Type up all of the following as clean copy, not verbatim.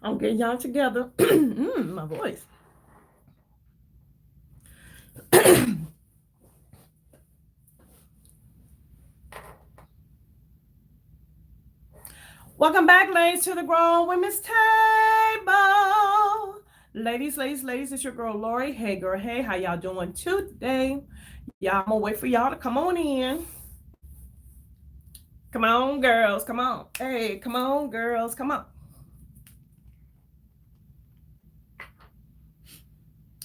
I'm getting y'all together. My voice. Welcome back, ladies, to the Grown Women's Table. Ladies, it's your girl Lori. Hey, girl, hey, how y'all doing today? Y'all, I'm gonna wait for y'all to come on in. Come on, girls, come on. Hey, come on, girls, come on.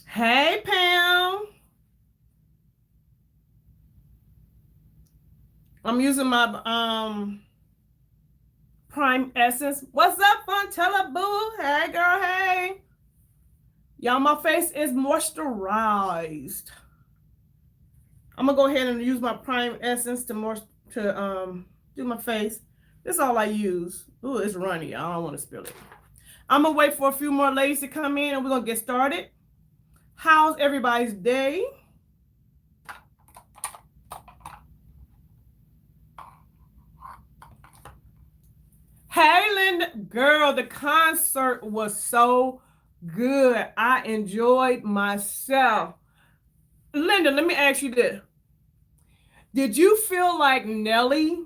Hey, Pam. I'm using my Prime Essence. What's up, Fontella Boo? Hey, girl, hey. Y'all, my face is moisturized. I'm gonna go ahead and use my Prime Essence to do my face. This is all I use. Ooh, it's runny. I don't want to spill it. I'm gonna wait for a few more ladies to come in and we're gonna get started. How's everybody's day? Hey, Linda. Girl, the concert was so good. I enjoyed myself. Linda, let me ask you this. Did you feel like Nelly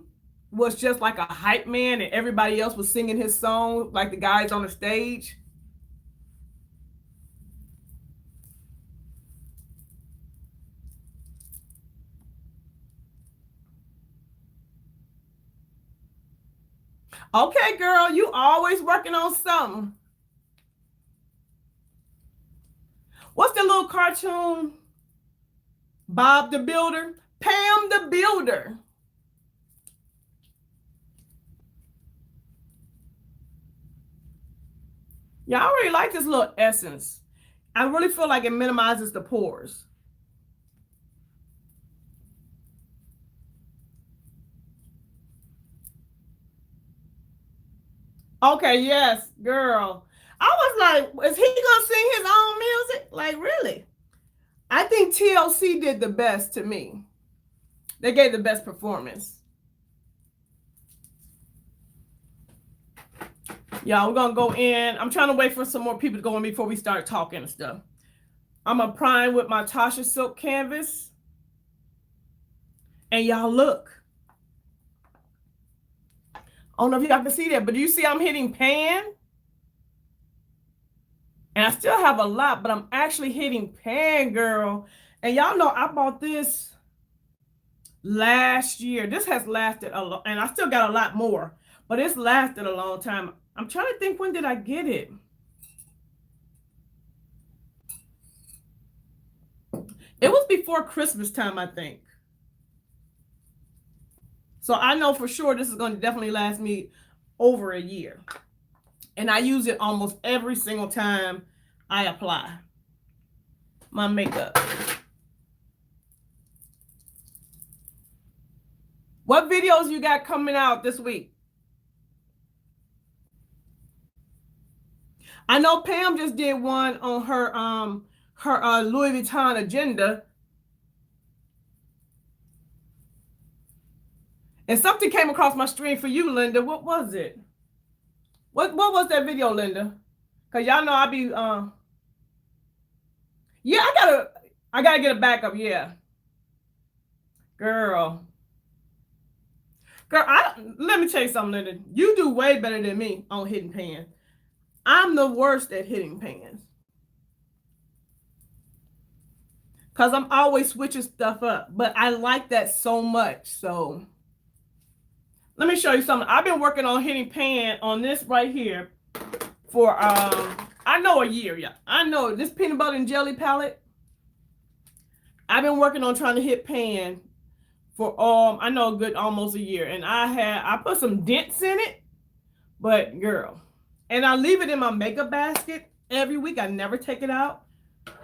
was just like a hype man and everybody else was singing his song like the guys on the stage? Okay, girl, you always working on something. What's the little cartoon? Bob the Builder? Pam the Builder. Yeah, I really like this little essence. I really feel like it minimizes the pores. Okay, yes, girl. I was like, is he gonna sing his own music? Like, really? I think TLC did the best to me. They gave the best performance. Yeah, we're gonna go in. I'm trying to wait for some more people to go in before we start talking and stuff. I'm gonna prime with my Tasha Silk canvas. And y'all look. I don't know if y'all can see that, but do you see I'm hitting pan? And I still have a lot, but I'm actually hitting pan, girl. And y'all know I bought this last year. This has lasted a lot, and I still got a lot more, but it's lasted a long time. I'm trying to think, when did I get it? It was before Christmas time, I think. So I know for sure this is going to definitely last me over a year. And I use it almost every single time I apply my makeup. What videos you got coming out this week? I know Pam just did one on her Louis Vuitton agenda. And something came across my screen for you, Linda. What was it? What was that video, Linda? Cause y'all know I be yeah, I gotta get a backup, yeah. Girl, let me tell you something, Linda. You do way better than me on hitting pans. I'm the worst at hitting pans. Because I'm always switching stuff up. But I like that so much. So let me show you something. I've been working on hitting pan on this right here for I know a year, yeah. I know this peanut butter and jelly palette. I've been working on trying to hit pan for I know a good almost a year. And I put some dents in it, but girl. And I leave it in my makeup basket every week. I never take it out.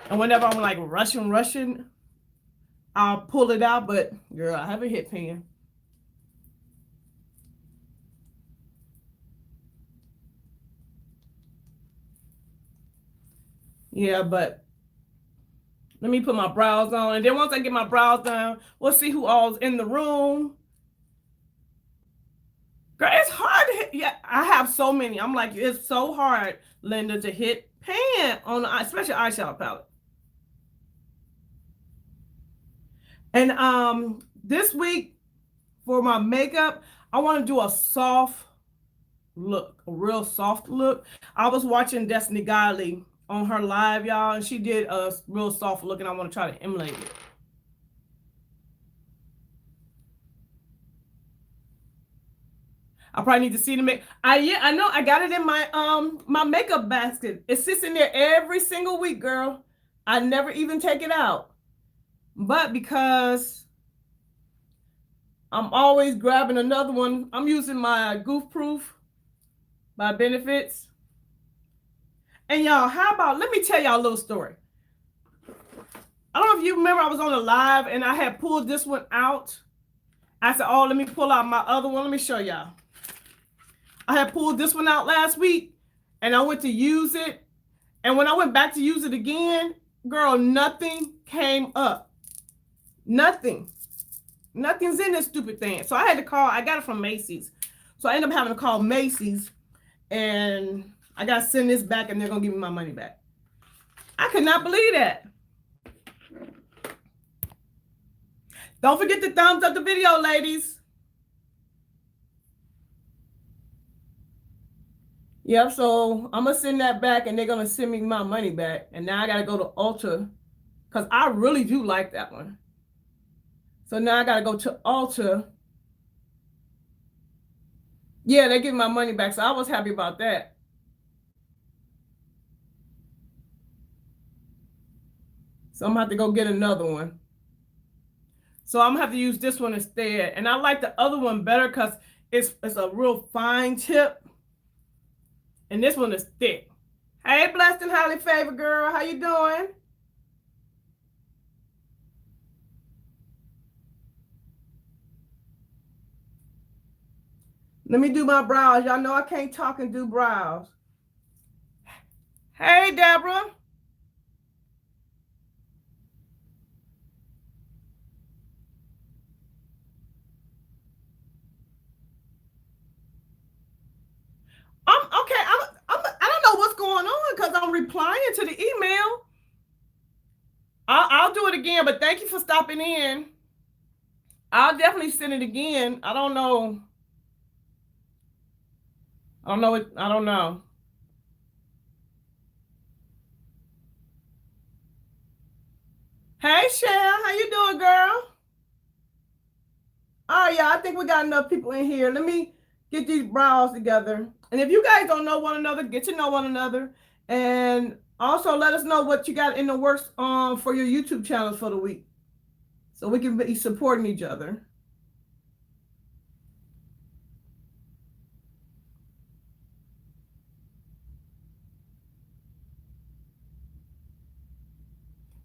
And whenever I'm like rushing, I'll pull it out. But girl, I haven't hit pan. Yeah, but let me put my brows on. And then once I get my brows done, we'll see who all's in the room. Girl, it's hard to hit. yeah, I have so many. I'm like, it's so hard, Linda, to hit pan on the, especially eyeshadow palette. And this week for my makeup, I want to do a soft look, a real soft look. I was watching Destiny Godly on her live, y'all, and she did a real soft look, and I want to try to emulate it. I probably need to see the make. I know I got it in my my makeup basket. It sits in there every single week, girl. I never even take it out. But because I'm always grabbing another one, I'm using my Goof Proof by Benefits. And y'all, how about, let me tell y'all a little story. I don't know if you remember, I was on a live and I had pulled this one out. I said, oh, let me pull out my other one. Let me show y'all. I had pulled this one out last week and I went to use it. And when I went back to use it again, girl, nothing came up. Nothing. Nothing's in this stupid thing. So I had to call, I got it from Macy's. So I ended up having to call Macy's and I got to send this back and they're going to give me my money back. I could not believe that. Don't forget to thumbs up the video, ladies. Yep, so I'm going to send that back and they're going to send me my money back. And now I got to go to Ulta because I really do like that one. So now I got to go to Ulta. Yeah, they give me my money back. So I was happy about that. So I'm going to have to go get another one. So I'm going to have to use this one instead. And I like the other one better because it's a real fine tip. And this one is thick. Hey, Blessed and Highly Favored girl. How you doing? Let me do my brows. Y'all know I can't talk and do brows. Hey, Deborah. Okay. I don't know what's going on because I'm replying to the email. I'll do it again, but thank you for stopping in. I'll definitely send it again. I don't know. I don't know. Hey, Cher, how you doing, girl? Oh, yeah, I think we got enough people in here. Let me get these brows together. And if you guys don't know one another, get to know one another. And also let us know what you got in the works for your YouTube channels for the week. So we can be supporting each other.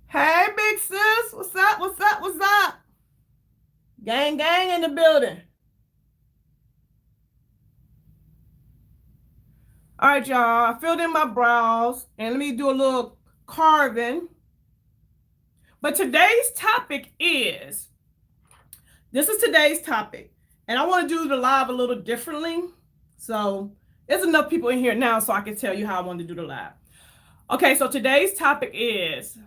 Hey, big sis. What's up? What's up? What's up? Gang, gang in the building. All right, y'all. I filled in my brows. And let me do a little carving. But today's topic is, this is today's topic. And I want to do the live a little differently. So there's enough people in here now so I can tell you how I want to do the live. Okay, so today's topic is,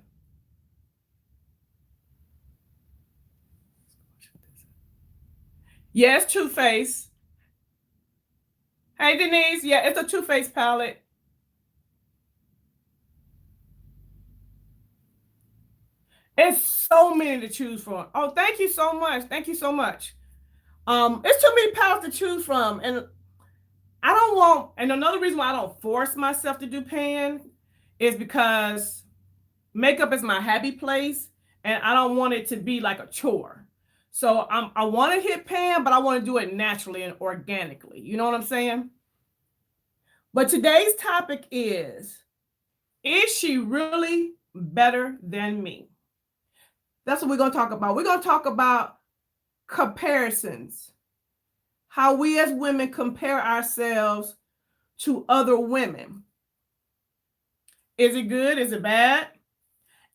yes, Too Faced. Hey, Denise. Yeah, it's a Too Faced palette. It's so many to choose from. Oh, thank you so much. Thank you so much. It's too many palettes to choose from. And I don't want, and another reason why I don't force myself to do pan is because makeup is my happy place and I don't want it to be like a chore. So I want to hit pan, but I want to do it naturally and organically. You know what I'm saying? But today's topic is she really better than me? That's what we're going to talk about. We're going to talk about comparisons. How we as women compare ourselves to other women. Is it good? Is it bad?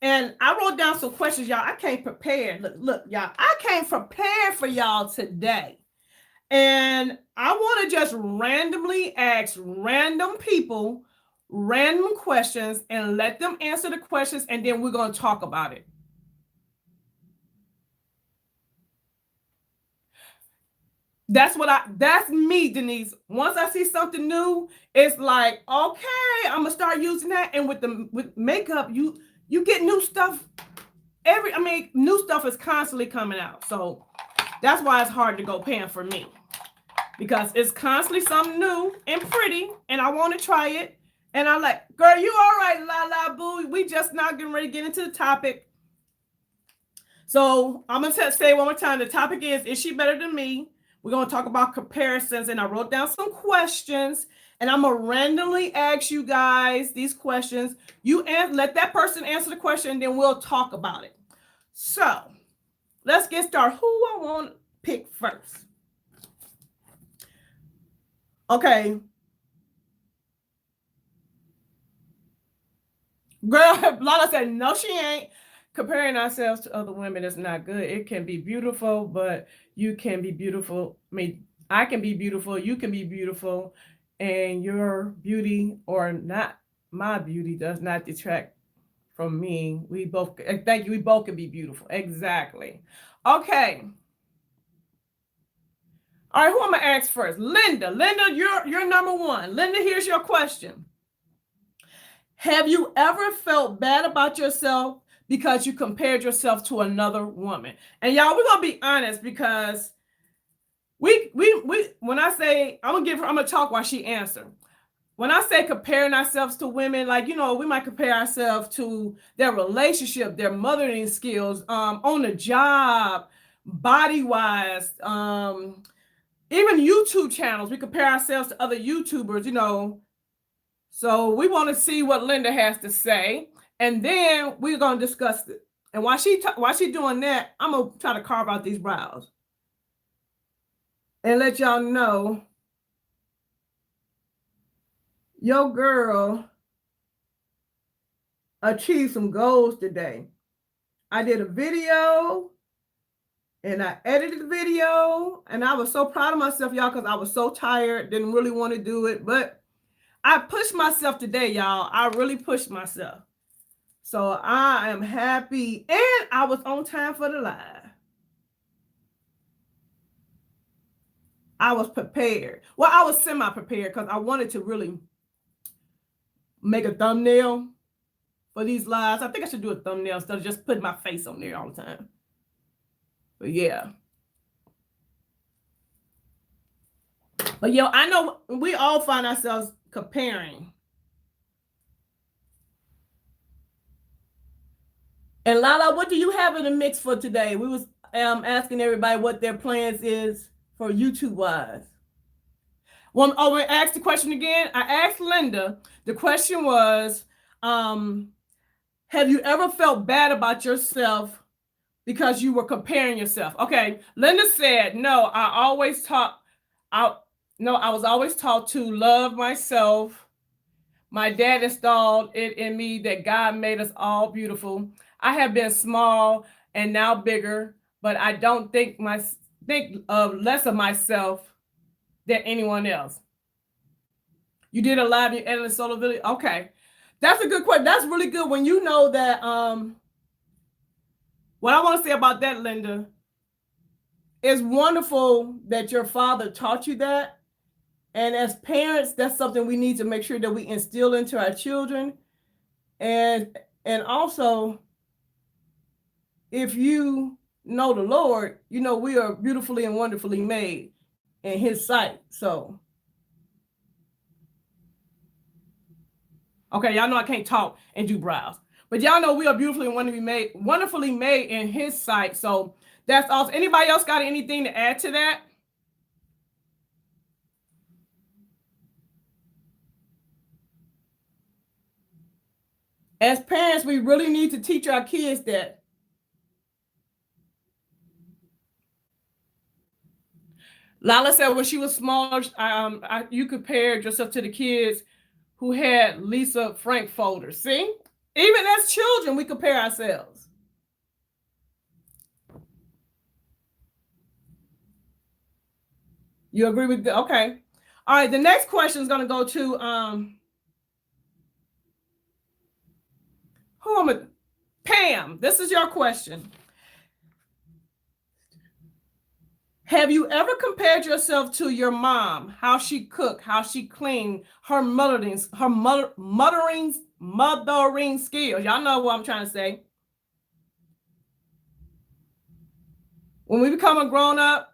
And I wrote down some questions, y'all. I came prepared. Look, y'all. I came prepared for y'all today. And I want to just randomly ask random people random questions and let them answer the questions, and then we're going to talk about it. That's me, Denise. Once I see something new, it's like, okay, I'm gonna start using that. And with makeup, you get new stuff new stuff is constantly coming out. So that's why it's hard to go pan for me, because it's constantly something new and pretty, and I want to try it. And I'm like, girl, you all right, la la boo. We just not getting ready to get into the topic. So I'm gonna say one more time. The topic is she better than me? We're going to talk about comparisons, and I wrote down some questions, and I'm going to randomly ask you guys these questions. You let that person answer the question, and then we'll talk about it. So let's get started. Who I want to pick first? Okay. Girl, Lala said, no, she ain't. Comparing ourselves to other women is not good. It can be beautiful, but you can be beautiful. I mean, I can be beautiful. You can be beautiful. And your beauty or not my beauty does not detract from me. We both, thank you. We both can be beautiful. Exactly. Okay. All right. Who am I going to ask first? Linda. Linda, you're number one. Linda, here's your question. Have you ever felt bad about yourself because you compared yourself to another woman? And y'all, we're gonna be honest, because we when I say I'm gonna talk while she answers. When I say comparing ourselves to women, like, we might compare ourselves to their relationship, their mothering skills, on the job, body wise, even YouTube channels. We compare ourselves to other YouTubers, So we want to see what Linda has to say, and then we're going to discuss it. And while she's doing that, I'm going to try to carve out these brows and let y'all know your girl achieved some goals today. I did a video and I edited the video, and I was so proud of myself, y'all, because I was so tired, didn't really want to do it, but I pushed myself today, y'all. I really pushed myself. So I am happy, and I was on time for the live. I was prepared. Well, I was semi-prepared because I wanted to really make a thumbnail for these lives. I think I should do a thumbnail instead of just putting my face on there all the time. But yeah. But I know we all find ourselves comparing. And Lala, what do you have in the mix for today? We was asking everybody what their plans is for YouTube wise. Well, we asked the question again. I asked Linda. The question was, have you ever felt bad about yourself because you were comparing yourself? Okay, Linda said, no, I was always taught to love myself. My dad installed it in me that God made us all beautiful. I have been small and now bigger, but I don't think less of myself than anyone else. You did a live, you edited a solo video. Okay, that's a good question. That's really good when you know that. What I want to say about that, Linda, it's wonderful that your father taught you that. And as parents, that's something we need to make sure that we instill into our children. And also, if you know the Lord, we are beautifully and wonderfully made in His sight. So, okay, y'all know I can't talk and do brows, but y'all know we are beautifully and wonderfully made in His sight. So that's awesome. Anybody else got anything to add to that? As parents, we really need to teach our kids that. Lala said when she was smaller, you compared yourself to the kids who had Lisa Frank folders. See? Even as children, we compare ourselves. You agree with the, okay. All right, the next question is going to go to who am I? Pam, this is your question. Have you ever compared yourself to your mom? How she cooked, how she cleaned, her mothering skills. Y'all know what I'm trying to say. When we become a grown up,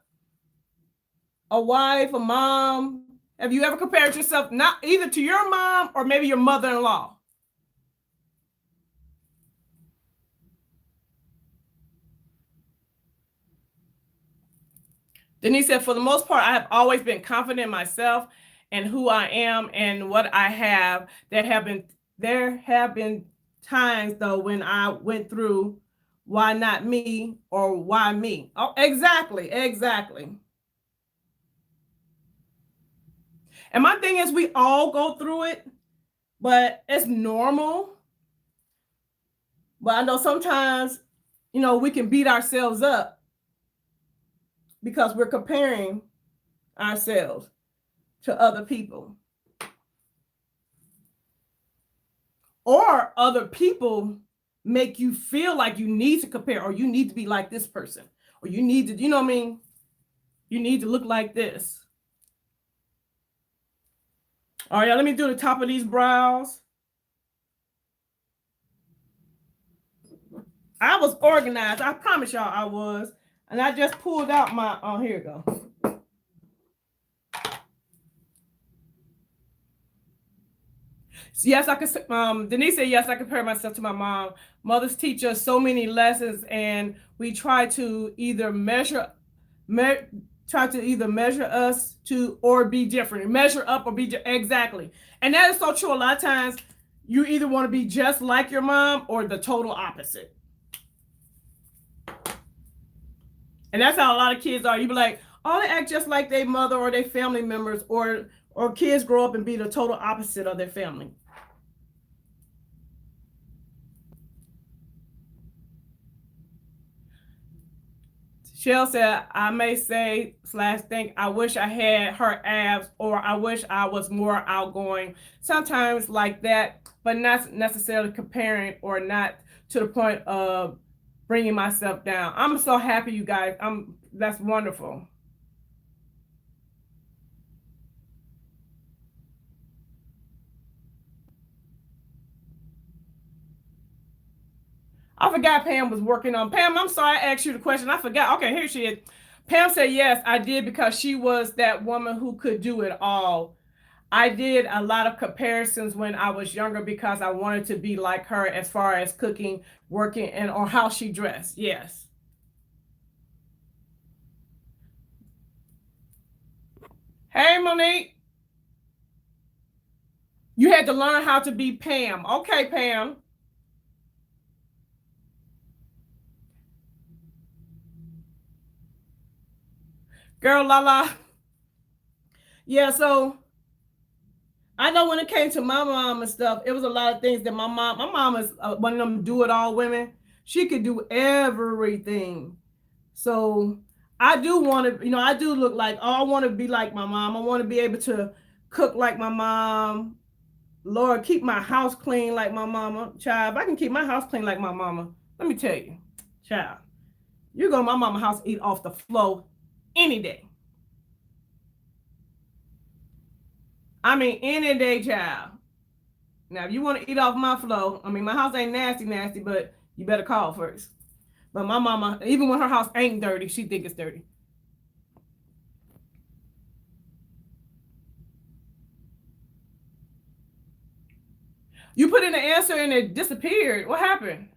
a wife, a mom, have you ever compared yourself not either to your mom or maybe your mother-in-law? Denise said, for the most part, I have always been confident in myself and who I am and what I have. There have been times though when I went through why not me or why me. Oh, exactly. And my thing is we all go through it, but it's normal. But I know sometimes, we can beat ourselves up because we're comparing ourselves to other people. Or other people make you feel like you need to compare, or you need to be like this person, or you need to, you know what I mean? You need to look like this. All right, let me do the top of these brows. I was organized. I promise y'all I was. And I just pulled out my, oh, here you go. Yes, I could. Denise said, yes, I compare myself to my mom. Mothers teach us so many lessons, and we try to either measure us to or be different, measure up or be exactly. And that is so true. A lot of times, you either want to be just like your mom or the total opposite. And that's how a lot of kids are. You be like, oh, they act just like their mother or their family members, or kids grow up and be the total opposite of their family. Shell said, I may say / think I wish I had her abs, or I wish I was more outgoing. Sometimes like that, but not necessarily comparing or not to the point of bringing myself down. I'm so happy, you guys. That's wonderful. I forgot Pam was working on. Pam, I'm sorry I asked you the question. I forgot. Okay, here she is. Pam said, yes, I did, because she was that woman who could do it all. I did a lot of comparisons when I was younger because I wanted to be like her as far as cooking, working, and or how she dressed. Yes. Hey, Monique. You had to learn how to be Pam. Okay, Pam. Girl, la. Yeah, so I know when it came to my mom and stuff, it was a lot of things that my mom is one of them do-it-all women. She could do everything. So I do want to, I do look like, oh, I want to be like my mom. I want to be able to cook like my mom. Lord, keep my house clean like my mama. Child, if I can keep my house clean like my mama, let me tell you, child, you go to my mama's house, eat off the floor any day. I mean, any day, child. Now, if you want to eat off my floor, I mean, my house ain't nasty, but you better call first. But my mama, even when her house ain't dirty, she think it's dirty. You put in the answer and it disappeared. What happened?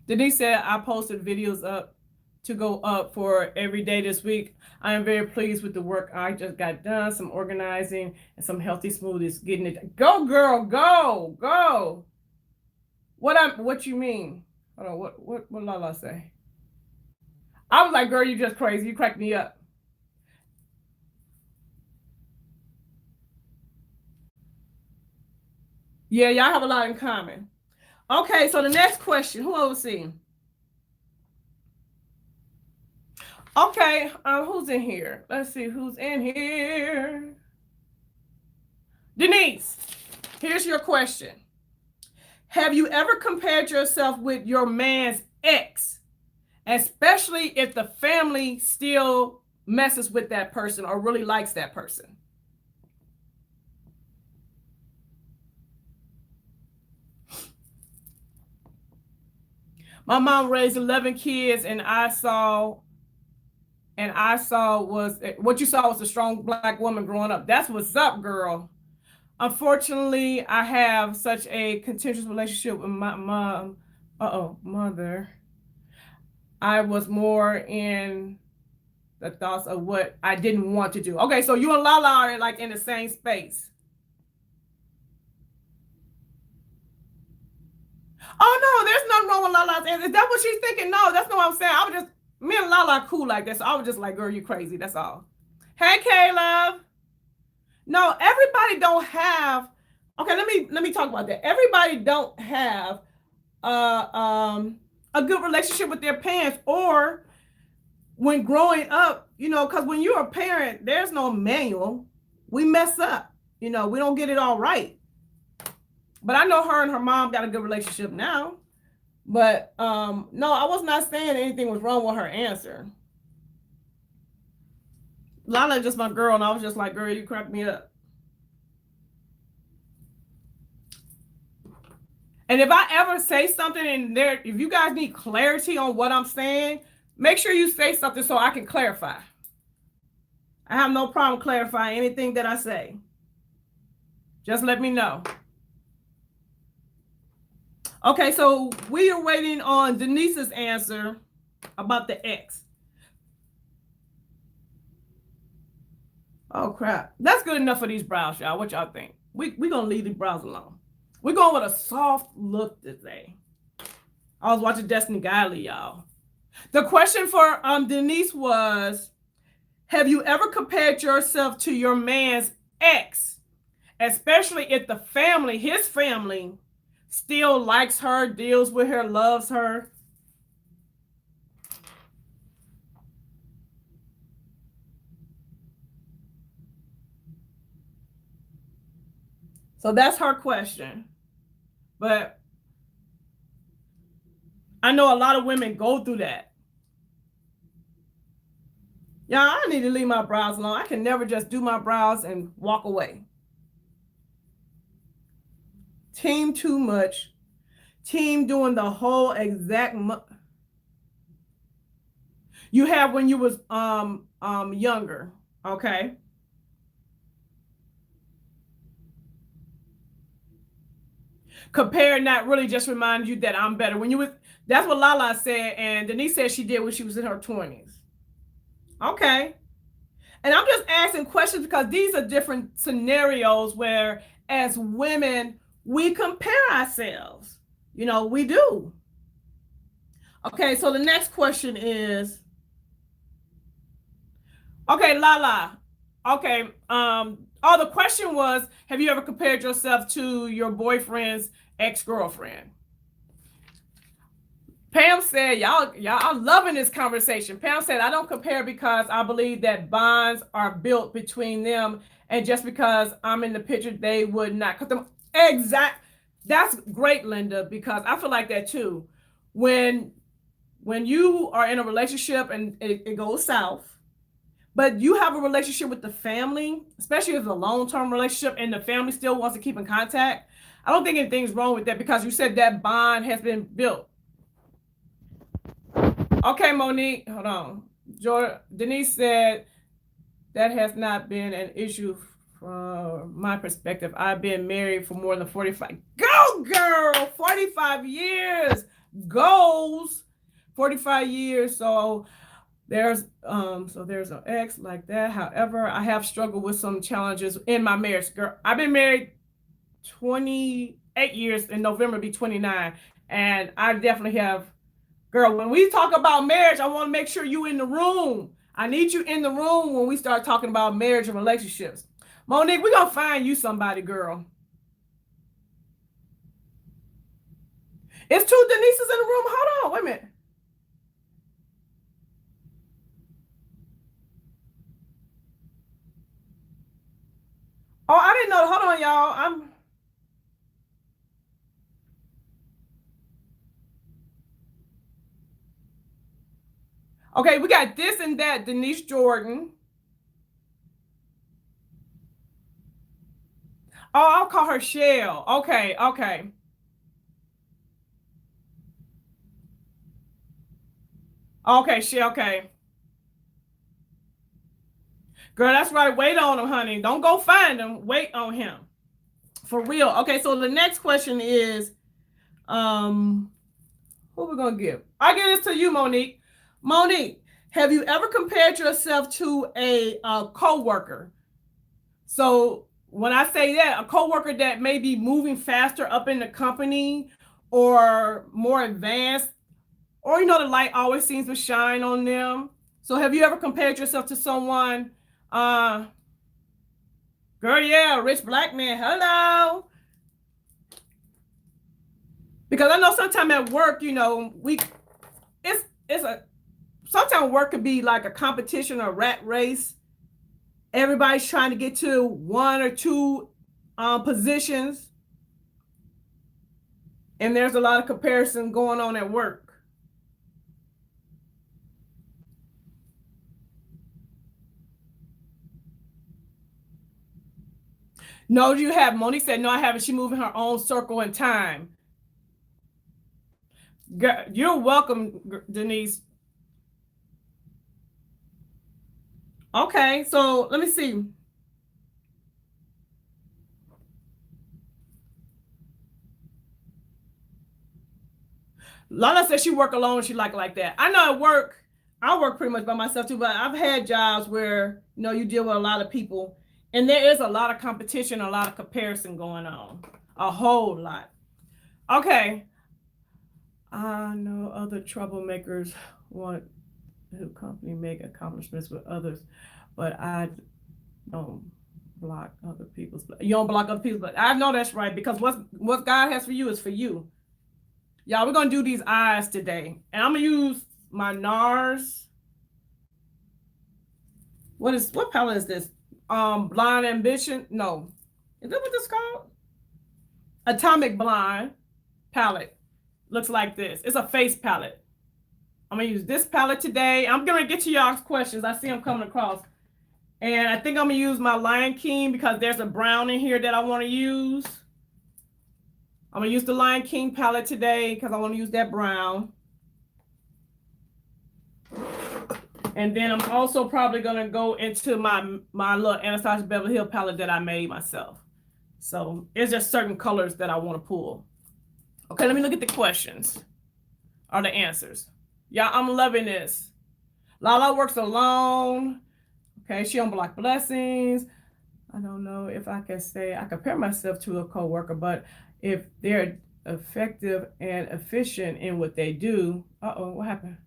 Denise said, I posted videos up to go up for every day this week. I am very pleased with the work I just got done. Some organizing and some healthy smoothies. Getting it. Go, girl, go. What you mean? Hold on, what Lala say? I was like, girl, you just crazy. You cracked me up. Yeah, y'all have a lot in common. Okay, so the next question. Who else see? Okay, who's in here? Let's see who's in here. Denise, here's your question. Have you ever compared yourself with your man's ex, especially if the family still messes with that person or really likes that person? My mom raised 11 kids, and I saw was what you saw was a strong black woman growing up. That's what's up, girl. Unfortunately, I have such a contentious relationship with my mom. Mother. I was more in the thoughts of what I didn't want to do. Okay, so you and Lala are like in the same space. Oh no, there's nothing wrong with Lala's answer. Is that what she's thinking? No, that's not what I'm saying. I was just me and Lala are cool like that, so I was just like, girl, you crazy. That's all. Hey, Caleb. No, everybody don't have. Okay, let me talk about that. Everybody don't have a good relationship with their parents, or when growing up, because when you're a parent, there's no manual. We mess up. We don't get it all right. But I know her and her mom got a good relationship now. But no, I was not saying anything was wrong with her answer. Lala just my girl, and I was just like, girl, you cracked me up. And if I ever say something in there, if you guys need clarity on what I'm saying, make sure you say something so I can clarify. I have no problem clarifying anything that I say. Just let me know. Okay, so we are waiting on Denise's answer about the ex. Oh, crap. That's good enough for these brows, y'all. What y'all think? We're going to leave these brows alone. We're going with a soft look today. I was watching Destiny Guiley, y'all. The question for Denise was, have you ever compared yourself to your man's ex, especially if his family, still likes her, deals with her, loves her? So that's her question. But I know a lot of women go through that. Yeah, I need to leave my brows alone. I can never just do my brows and walk away. Team too much. Team doing the whole exact. You have when you was younger, okay? Compare not really just remind you that I'm better. That's what Lala said, and Denise said she did when she was in her 20s. Okay. And I'm just asking questions because these are different scenarios where, as women, we compare ourselves. We do. Okay, so the next question is, okay, Lala. Okay, the question was, have you ever compared yourself to your boyfriend's ex-girlfriend? Pam said, y'all are loving this conversation. Pam said, I don't compare because I believe that bonds are built between them. And just because I'm in the picture, they would not cut them. That's great, Linda, because I feel like that too. When you are in a relationship and it goes south, but you have a relationship with the family, especially if it's a long-term relationship and the family still wants to keep in contact, I don't think anything's wrong with that because you said that bond has been built. Okay, Monique, hold on. Denise said that has not been an issue from my perspective. I've been married for more than 45. Go, girl! 45 years. Goals. 45 years. So there's an ex like that. However, I have struggled with some challenges in my marriage. Girl, I've been married 28 years. In November, be 29. And I definitely have. Girl, when we talk about marriage, I want to make sure you in the room. I need you in the room when we start talking about marriage and relationships. Monique, we're going to find you somebody, girl. It's two Denises in the room. Hold on, wait a minute. Okay, we got this and that, Denise Jordan. Oh, I'll call her Shell. Okay, okay. Okay, Shell, okay. Girl, that's right. Wait on him, honey. Don't go find him. Wait on him. For real. Okay, so the next question is, who we gonna give? I give this to you, Monique. Monique, have you ever compared yourself to a co-worker? So when I say that, a coworker that may be moving faster up in the company or more advanced, or the light always seems to shine on them. So have you ever compared yourself to someone? Uh, Girl, yeah, rich black man. Hello. Because I know sometimes at work, it's a sometimes work could be like a competition or a rat race. Everybody's trying to get to one or two positions, and there's a lot of comparison going on at work. No, you have. Monique said, no, I haven't. She moving her own circle in time. You're welcome, Denise. Okay, so let me see. Lala says she work alone. She like that. I know at work, I work pretty much by myself too, but I've had jobs where, you deal with a lot of people and there is a lot of competition, a lot of comparison going on. A whole lot. Okay. I know other troublemakers want the company make accomplishments with others, but I don't block other people's. You don't block other people's, but I know that's right because what God has for you is for you. Y'all, we're gonna do these eyes today, and I'm gonna use my NARS. What palette is this? Blind Ambition. No, is that what this called? Atomic Blind palette. Looks like this. It's a face palette. I'm gonna use this palette today. I'm gonna get to y'all's questions. I see them coming across, and I think I'm gonna use my Lion King because there's a brown in here that I want to use. I'm gonna use the Lion King palette today because I want to use that brown. And then I'm also probably gonna go into my little Anastasia Beverly Hills palette that I made myself. So it's just certain colors that I want to pull. Okay, let me look at the questions or the answers. Yeah, I'm loving this. Lala works alone. Okay, she don't block blessings. I don't know if I can say I compare myself to a coworker, but if they're effective and efficient in what they do, what happened?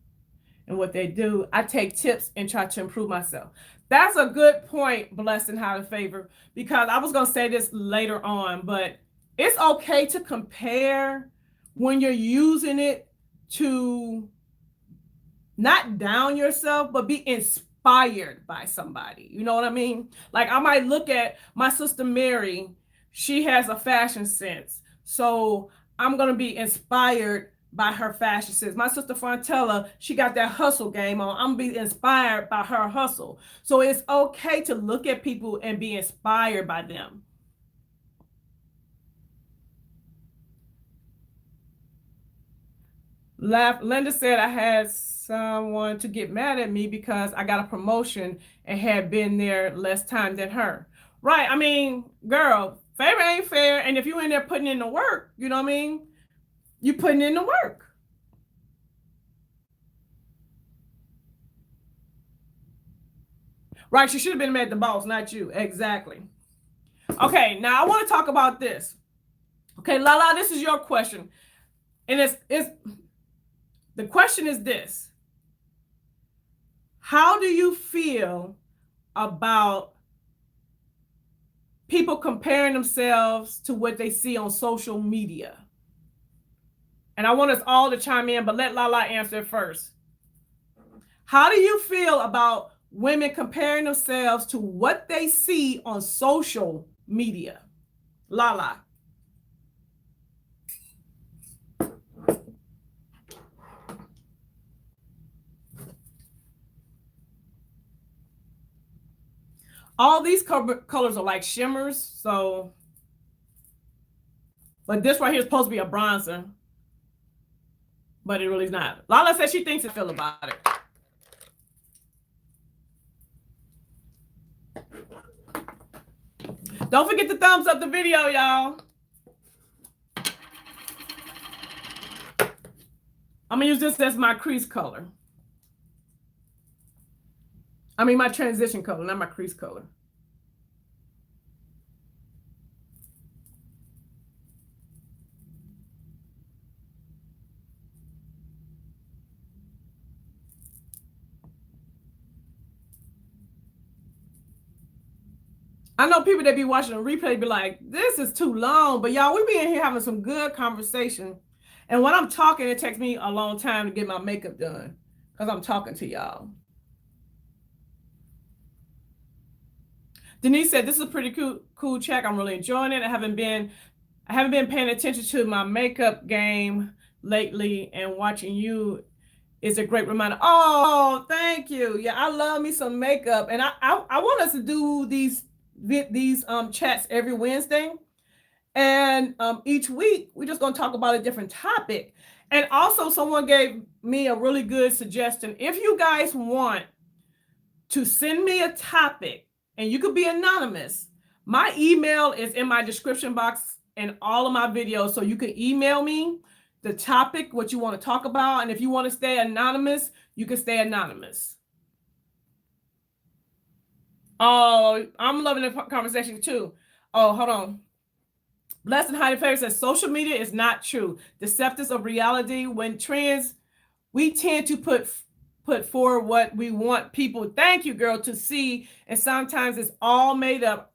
And what they do, I take tips and try to improve myself. That's a good point, blessed and highly favored, because I was going to say this later on, but it's okay to compare when you're using it to not down yourself, but be inspired by somebody. You know what I mean? Like I might look at my sister Mary, she has a fashion sense. So I'm going to be inspired by her fashion sense. My sister Fontella, she got that hustle game on. I'm going to be inspired by her hustle. So it's okay to look at people and be inspired by them. Linda said I had someone to get mad at me because I got a promotion and had been there less time than her. Right. I mean, girl, favor ain't fair. And if you in there putting in the work, you know what I mean? You putting in the work. Right. She should have been mad at the boss, not you. Exactly. Okay. Now I want to talk about this. Okay, Lala, this is your question. And it's the question is this. How do you feel about people comparing themselves to what they see on social media? And I want us all to chime in, but let Lala answer first. How do you feel about women comparing themselves to what they see on social media? Lala. All these colors are like shimmers, so. But this right here is supposed to be a bronzer. But it really is not. Lala says she thinks it feel about it. Don't forget to thumbs up the video, y'all. I'm going to use this as my crease color. I mean, my transition color, not my crease color. I know people that be watching a replay be like, this is too long. But y'all, we be in here having some good conversation. And when I'm talking, it takes me a long time to get my makeup done because I'm talking to y'all. Denise said, this is a pretty cool check. I'm really enjoying it. I haven't been paying attention to my makeup game lately, and watching you is a great reminder. Oh, thank you. Yeah, I love me some makeup. And I want us to do these chats every Wednesday. And each week, we're just going to talk about a different topic. And also, someone gave me a really good suggestion. If you guys want to send me a topic, and you could be anonymous, my email is in my description box in all of my videos. So you can email me the topic, what you want to talk about. And if you want to stay anonymous, you can stay anonymous. Oh, I'm loving the conversation too. Oh, hold on. Blessed and Highly Favored says, social media is not true. Deceptors of reality. When trends, we tend to put forward what we want people, thank you, girl, to see. And sometimes it's all made up.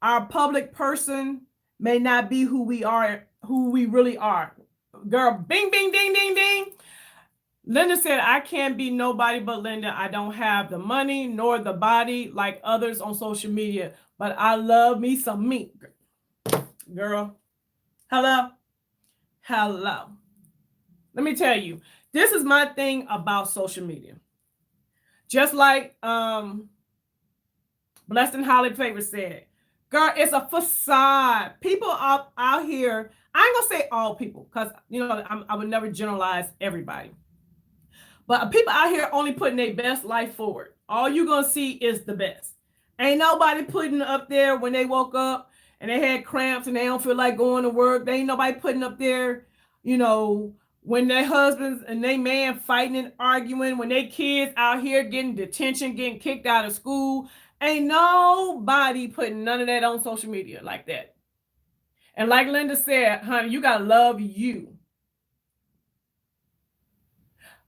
Our public person may not be who we are, who we really are. Girl, bing, bing, ding, ding, ding. Linda said, I can't be nobody but Linda. I don't have the money nor the body like others on social media, but I love me some meat. Girl, hello. Let me tell you, this is my thing about social media. Just like Blessed and Highly Favored said, girl, it's a facade. People out here, I ain't gonna say all people, because I would never generalize everybody. But people out here only putting their best life forward. All you're gonna see is the best. Ain't nobody putting up there when they woke up and they had cramps and they don't feel like going to work. They ain't nobody putting up there, when their husbands and their man fighting and arguing, when their kids out here getting detention, getting kicked out of school. Ain't nobody putting none of that on social media like that. And like Linda said, honey, you got to love you.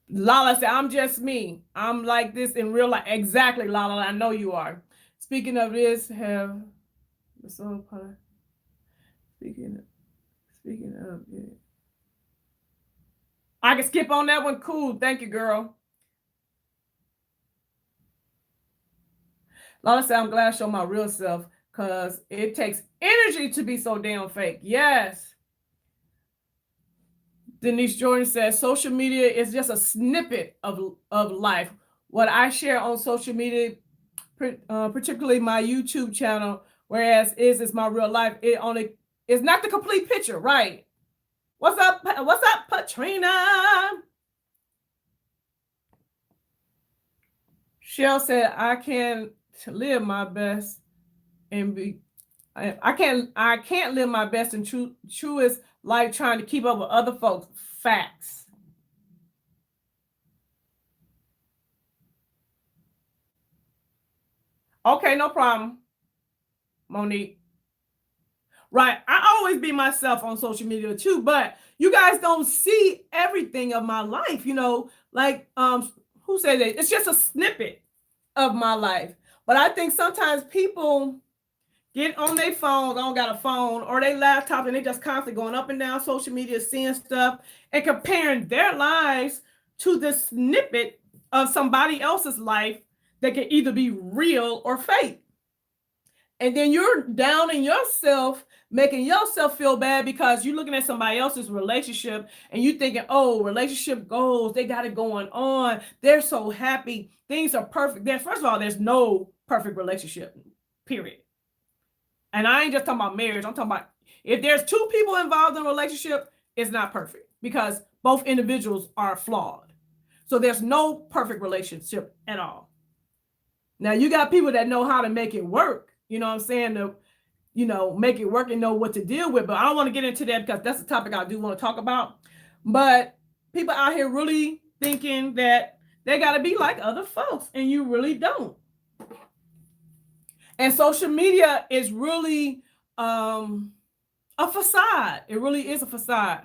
Lala said, I'm just me. I'm like this in real life. Exactly, Lala. I know you are. Speaking of this, have the song part. Speaking of it. I can skip on that one. Cool. Thank you, girl. Lala said, I'm glad I show my real self because it takes energy to be so damn fake. Yes. Denise Jordan says, social media is just a snippet of life. What I share on social media, particularly my YouTube channel, whereas is my real life. It only is not the complete picture, right? What's up, Patrina? Shell said, I can't live my best and be. I can't live my best and truest life trying to keep up with other folks. Facts. Okay, no problem, Monique. Right. I always be myself on social media too, but you guys don't see everything of my life, like who said that? It's just a snippet of my life. But I think sometimes people get on their phone, don't got a phone, or they laptop, and they just constantly going up and down social media, seeing stuff and comparing their lives to the snippet of somebody else's life that can either be real or fake. And then you're downing yourself, making yourself feel bad because you're looking at somebody else's relationship and you thinking, oh, relationship goals, they got it going on. They're so happy. Things are perfect. First of all, there's no perfect relationship. period. And I ain't just talking about marriage. I'm talking about if there's two people involved in a relationship, it's not perfect because both individuals are flawed. So there's no perfect relationship at all. Now you got people that know how to make it work. You know what I'm saying? To, make it work and know what to deal with. But I don't want to get into that because that's the topic I do want to talk about. But people out here really thinking that they got to be like other folks, and you really don't. And social media is really a facade. It really is a facade.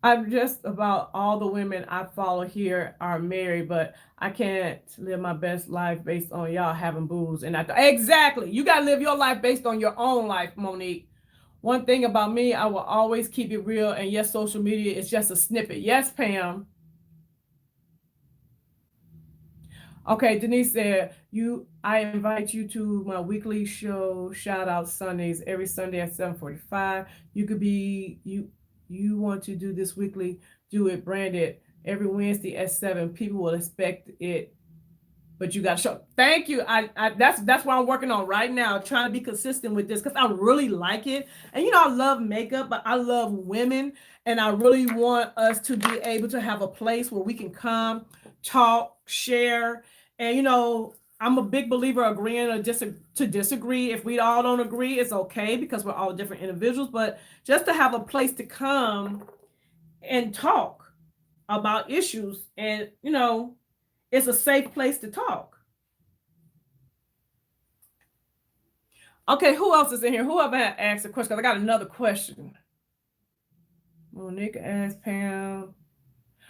I'm just about all the women I follow here are married, but I can't live my best life based on y'all having booze. And exactly, you gotta live your life based on your own life, Monique. One thing about me, I will always keep it real. And yes, social media is just a snippet. Yes, Pam. Okay, Denise said, I invite you to my weekly show, shout out Sundays, every Sunday at 7:45. You could be you want to do this weekly, do it branded every Wednesday at 7. People will expect it, but you got to show. Thank you. That's what I'm working on right now, trying to be consistent with this because I really like it. And I love makeup, but I love women, and I really want us to be able to have a place where we can come, talk, share. And I'm a big believer of agreeing or to disagree. If we all don't agree, it's okay because we're all different individuals. But just to have a place to come and talk about issues, and it's a safe place to talk. Okay, who else is in here? Whoever asked a question, because I got another question. Monique asked Pam.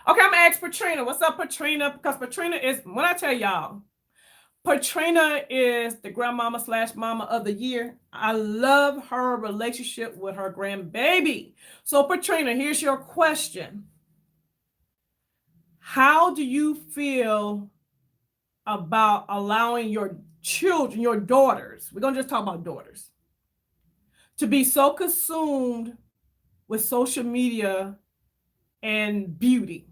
Okay, I'm gonna ask Patrina. What's up, Patrina? Because Patrina is, when I tell y'all, Patrina is the grandmama / mama of the year. I love her relationship with her grandbaby. So Patrina, here's your question. How do you feel about allowing your children, your daughters, we're going to just talk about daughters, to be so consumed with social media and beauty?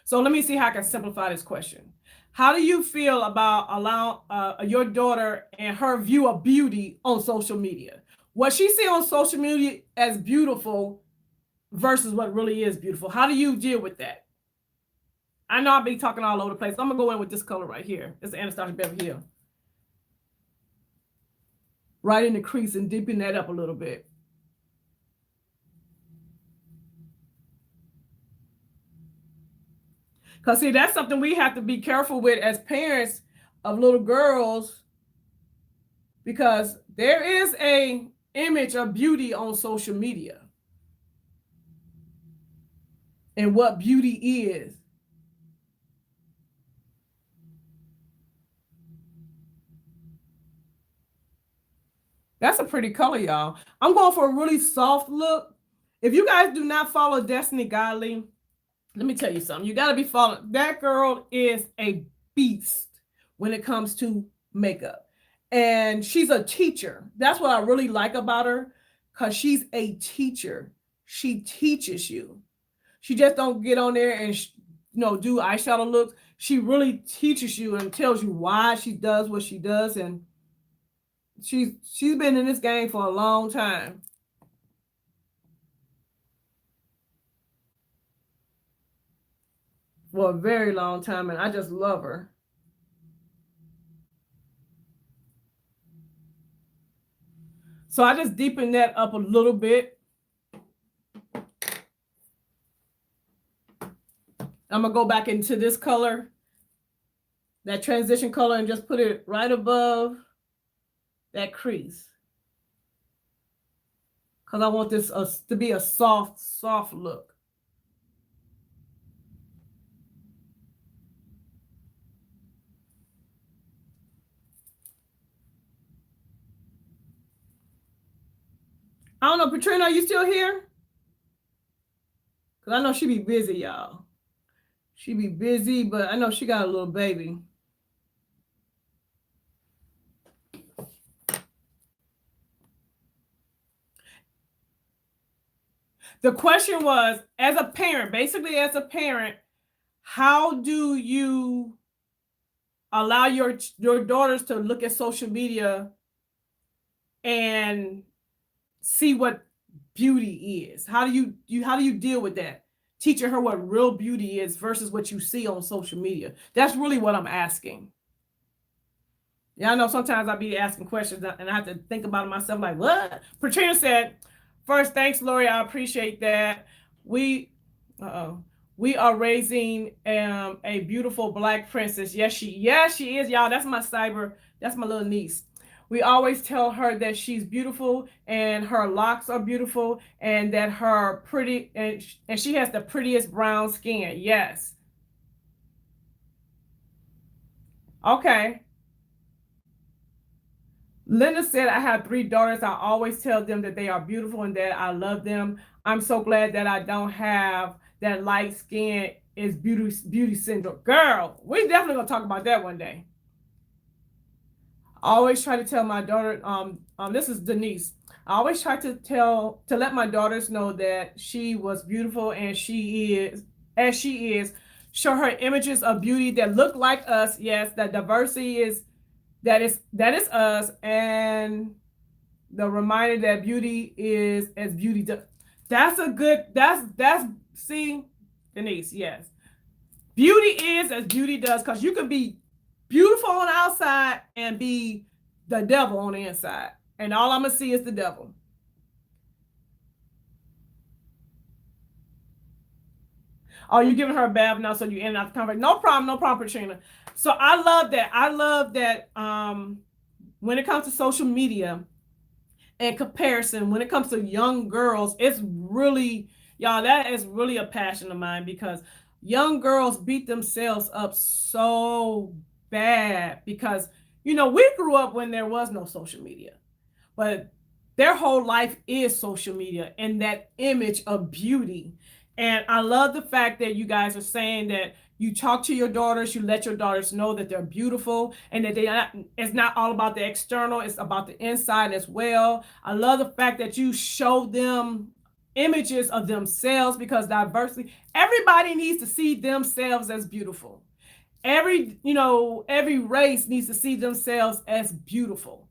So let me see how I can simplify this question. How do you feel about allowing your daughter and her view of beauty on social media? What she see on social media as beautiful versus what really is beautiful. How do you deal with that? I know I'll be talking all over the place. I'm going to go in with this color right here. It's Anastasia Beverly Hills. Right in the crease and deepen that up a little bit. Because see, that's something we have to be careful with as parents of little girls, because there is a image of beauty on social media and what beauty is. That's a pretty color, y'all. I'm going for a really soft look. If you guys do not follow Destiny Godly, let me tell you something. You got to be following. That girl is a beast when it comes to makeup. And she's a teacher. That's what I really like about her, because she's a teacher. She teaches you. She just don't get on there and do eyeshadow looks. She really teaches you and tells you why she does what she does. And she's been in this game for a long time. For a very long time, and I just love her. So I just deepened that up a little bit. I'm going to go back into this color, that transition color, and just put it right above that crease. Because I want this to be a soft look. I don't know, Patrina, are you still here? Because I know she be busy, y'all. She be busy, but I know she got a little baby. The question was, as a parent, basically as a parent, how do you allow your daughters to look at social media and see what beauty is? How do you deal with that? Teaching her what real beauty is versus what you see on social media. That's really what I'm asking. Yeah, I know sometimes I'll be asking questions and I have to think about it myself, like, what? Patrina said, first, thanks, Lori. I appreciate that. We are raising a beautiful Black princess. Yes, she is, y'all. That's my little niece. We always tell her that she's beautiful and her locks are beautiful and that her pretty and she has the prettiest brown skin. Yes. Okay. Linda said, I have 3 daughters. I always tell them that they are beautiful and that I love them. I'm so glad that I don't have that light skin is beauty syndrome. Girl, we definitely gonna talk about that one day. I always try to tell my daughter, this is Denise. I always try to let my daughters know that she was beautiful and she is, as she is. Show her images of beauty that look like us. Yes, that diversity is, that is us, and the reminder that beauty is as beauty does. That's a good, see, Denise, yes. Beauty is as beauty does, because you can be beautiful on the outside and be the devil on the inside. And all I'm going to see is the devil. Oh, you giving her a bath now, so you end out the conversation. No problem, Patrina. So I love that. When it comes to social media and comparison, when it comes to young girls, it's really, y'all, that is really a passion of mine, because young girls beat themselves up so bad because, we grew up when there was no social media, but their whole life is social media and that image of beauty. And I love the fact that you guys are saying that you talk to your daughters, you let your daughters know that they're beautiful and that it's not all about the external, it's about the inside as well. I love the fact that you show them images of themselves, because diversity, everybody needs to see themselves as beautiful. Every race needs to see themselves as beautiful.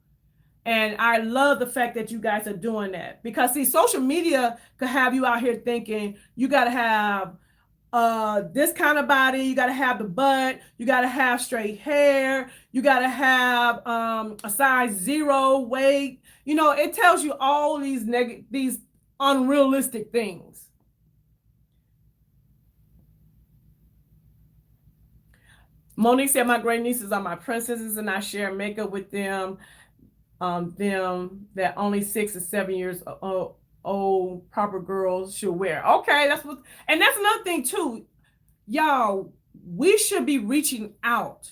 And I love the fact that you guys are doing that, because see, social media could have you out here thinking you got to have this kind of body, you got to have the butt, you got to have straight hair, you got to have a size 0 weight. It tells you all these unrealistic things. Monique said, my great nieces are my princesses and I share makeup with them. Them that only 6 or 7 years old proper girls should wear. Okay, that's another thing too, y'all. We should be reaching out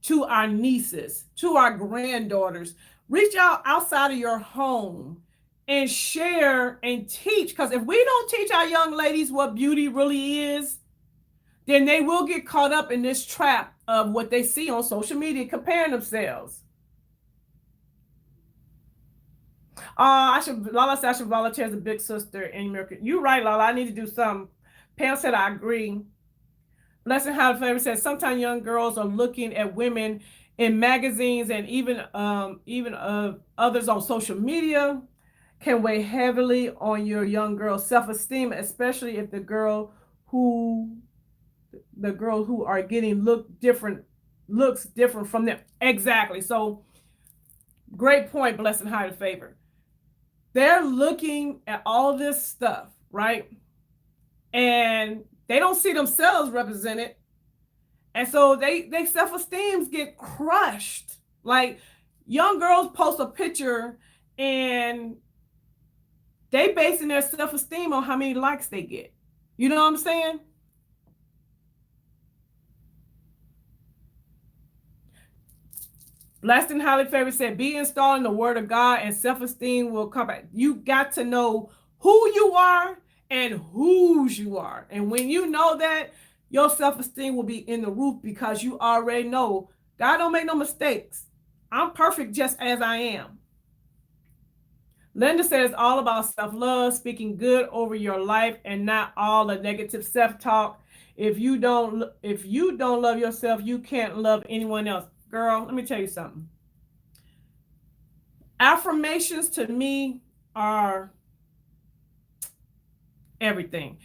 to our nieces, to our granddaughters. Reach out outside of your home and share and teach, because if we don't teach our young ladies what beauty really is, then they will get caught up in this trap of what they see on social media, comparing themselves. Lala said I should volunteer as a big sister in America. You're right, Lala. I need to do something. Pam said I agree. Blessing How Flavor says sometimes young girls are looking at women in magazines and even others on social media can weigh heavily on your young girl's self-esteem, especially if the girls who are getting looks different from them. Exactly. So great point, Blessing How Favor. They're looking at all this stuff, right? And they don't see themselves represented. And so they self-esteems get crushed. Like, young girls post a picture and they basing their self-esteem on how many likes they get. You know what I'm saying? Blessed and highly favored said, be installed in the word of God and self-esteem will come back. You got to know who you are and whose you are. And when you know that, your self-esteem will be in the roof, because you already know God don't make no mistakes. I'm perfect just as I am. Linda says all about self-love, speaking good over your life and not all the negative self-talk. If you don't love yourself, you can't love anyone else. Girl, let me tell you something. Affirmations to me are everything.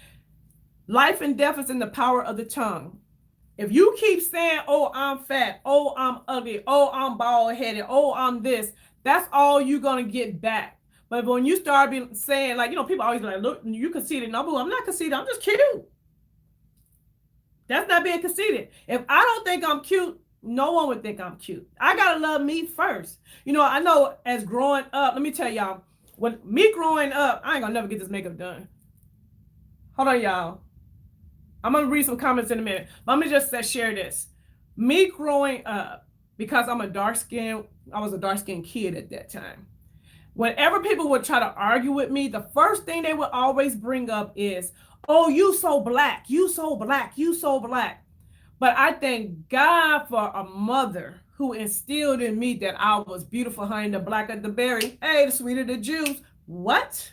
Life and death is in the power of the tongue. If you keep saying, oh, I'm fat, oh, I'm ugly, oh, I'm bald-headed, oh, I'm this, that's all you're going to get back. But when you start saying, like, people always be like, look, you conceited. No, boo, I'm not conceited. I'm just cute. That's not being conceited. If I don't think I'm cute, no one would think I'm cute. I got to love me first. I know as growing up, let me tell y'all, when me growing up, I ain't going to never get this makeup done. Hold on, y'all. I'm going to read some comments in a minute. Let me just share this. Me growing up, because I was a dark-skinned kid at that time. Whenever people would try to argue with me, the first thing they would always bring up is, oh, you so black, you so black, you so black. But I thank God for a mother who instilled in me that I was beautiful, honey, the blacker the berry, hey, the sweeter the juice. What?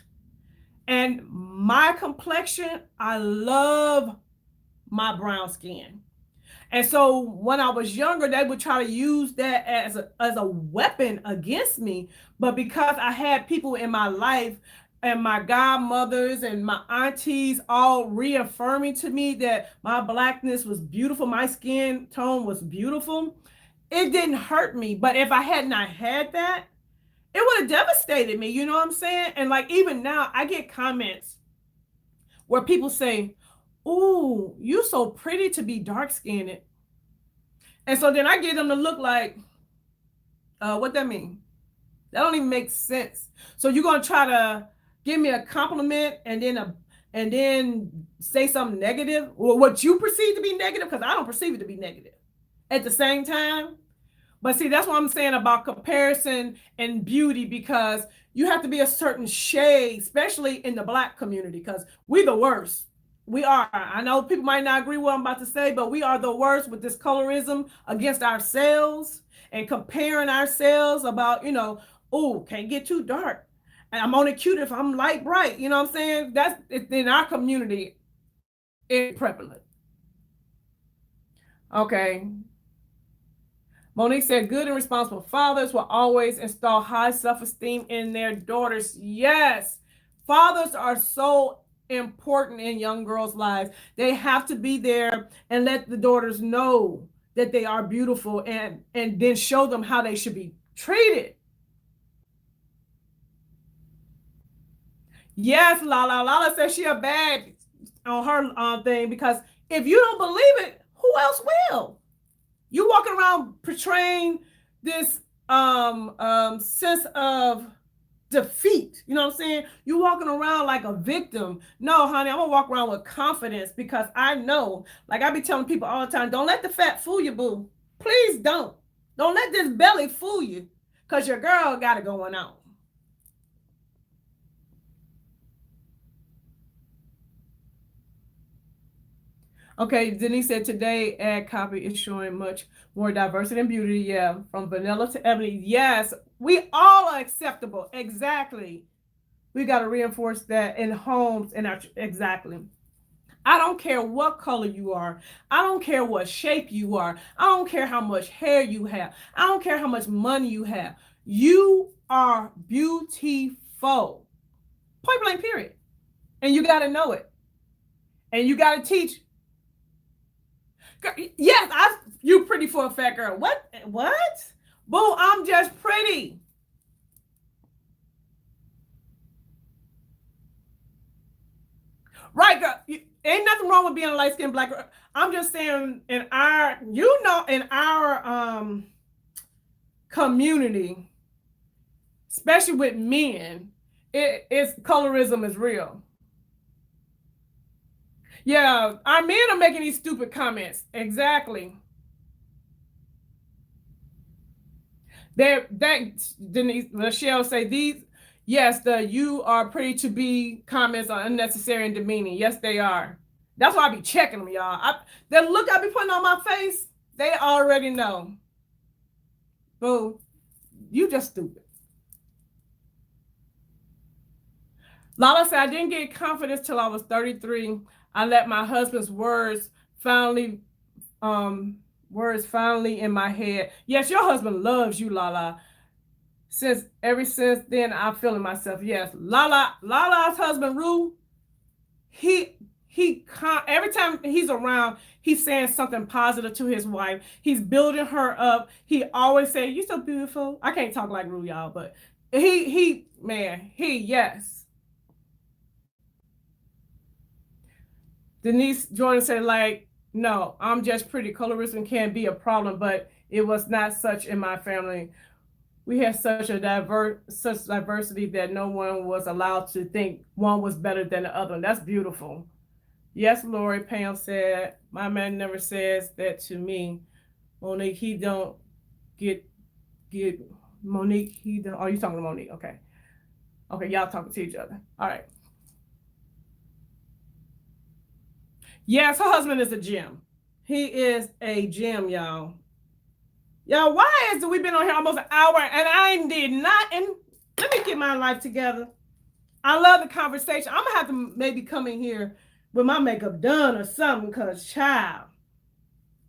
And my complexion, I love my brown skin. And so when I was younger, they would try to use that as a weapon against me. But because I had people in my life and my godmothers and my aunties all reaffirming to me that my blackness was beautiful, my skin tone was beautiful, it didn't hurt me. But if I had not had that, it would have devastated me. You know what I'm saying? And like even now, I get comments where people say, ooh, you so pretty to be dark-skinned. And so then I get them to look like, what that mean? That don't even make sense. So you're going to try to give me a compliment and then say something negative, or what you perceive to be negative, because I don't perceive it to be negative at the same time. But see, that's what I'm saying about comparison and beauty, because you have to be a certain shade, especially in the Black community, because we the worst. We are. I know people might not agree with what I'm about to say, but we are the worst with this colorism against ourselves and comparing ourselves about, oh, can't get too dark. And I'm only cute if I'm light bright. You know what I'm saying? That's in our community. It's prevalent. Okay. Monique said, good and responsible fathers will always install high self-esteem in their daughters. Yes. Fathers are so important in young girls' lives. They have to be there and let the daughters know that they are beautiful and then show them how they should be treated. Yes, Lala says she a bad on her thing, because if you don't believe it, who else will? You walking around portraying this sense of defeat. You know what I'm saying? You walking around like a victim. No, honey, I'm gonna walk around with confidence, because I know, like I be telling people all the time, don't let the fat fool you, boo. Please don't. Don't let this belly fool you, because your girl got it going on. Okay, Denise said today ad copy is showing much more diversity and beauty. Yeah, from vanilla to ebony. Yes, we all are acceptable. Exactly. We got to reinforce that in homes and exactly. I don't care what color you are. I don't care what shape you are. I don't care how much hair you have. I don't care how much money you have. You are beautiful. Point blank, period. And you got to know it. And you got to teach. Yes, you pretty for a fat girl. What? Boo, I'm just pretty. Right, girl. Ain't nothing wrong with being a light-skinned Black girl. I'm just saying in our community, especially with men, it's colorism is real. Yeah, our men are making these stupid comments. Exactly. Denise Michelle say these. Yes, you are pretty to be comments are unnecessary and demeaning. Yes, they are. That's why I be checking them, y'all. The look I be putting on my face, they already know. Boo, you just stupid. Lala said, I didn't get confidence till I was 33. I let my husband's finally words finally in my head. Yes, your husband loves you, Lala. Ever since then, I'm feeling myself. Yes, Lala's husband, Rue, he every time he's around, he's saying something positive to his wife. He's building her up. He always say, "You're so beautiful." I can't talk like Rue, y'all, but yes. Denise Jordan said, like, no, I'm just pretty. Colorism can be a problem, but it was not such in my family. We had such diversity that no one was allowed to think one was better than the other. That's beautiful. Yes, Lori, Pam said, my man never says that to me. Monique, he don't get Monique, he don't. Oh, you talking to Monique? Okay. Okay, y'all talking to each other. All right. Yes, her husband is a gem. He is a gem, y'all. Y'all, why is we been on here almost an hour and I did nothing? Let me get my life together. I love the conversation. I'm gonna have to maybe come in here with my makeup done or something, because child.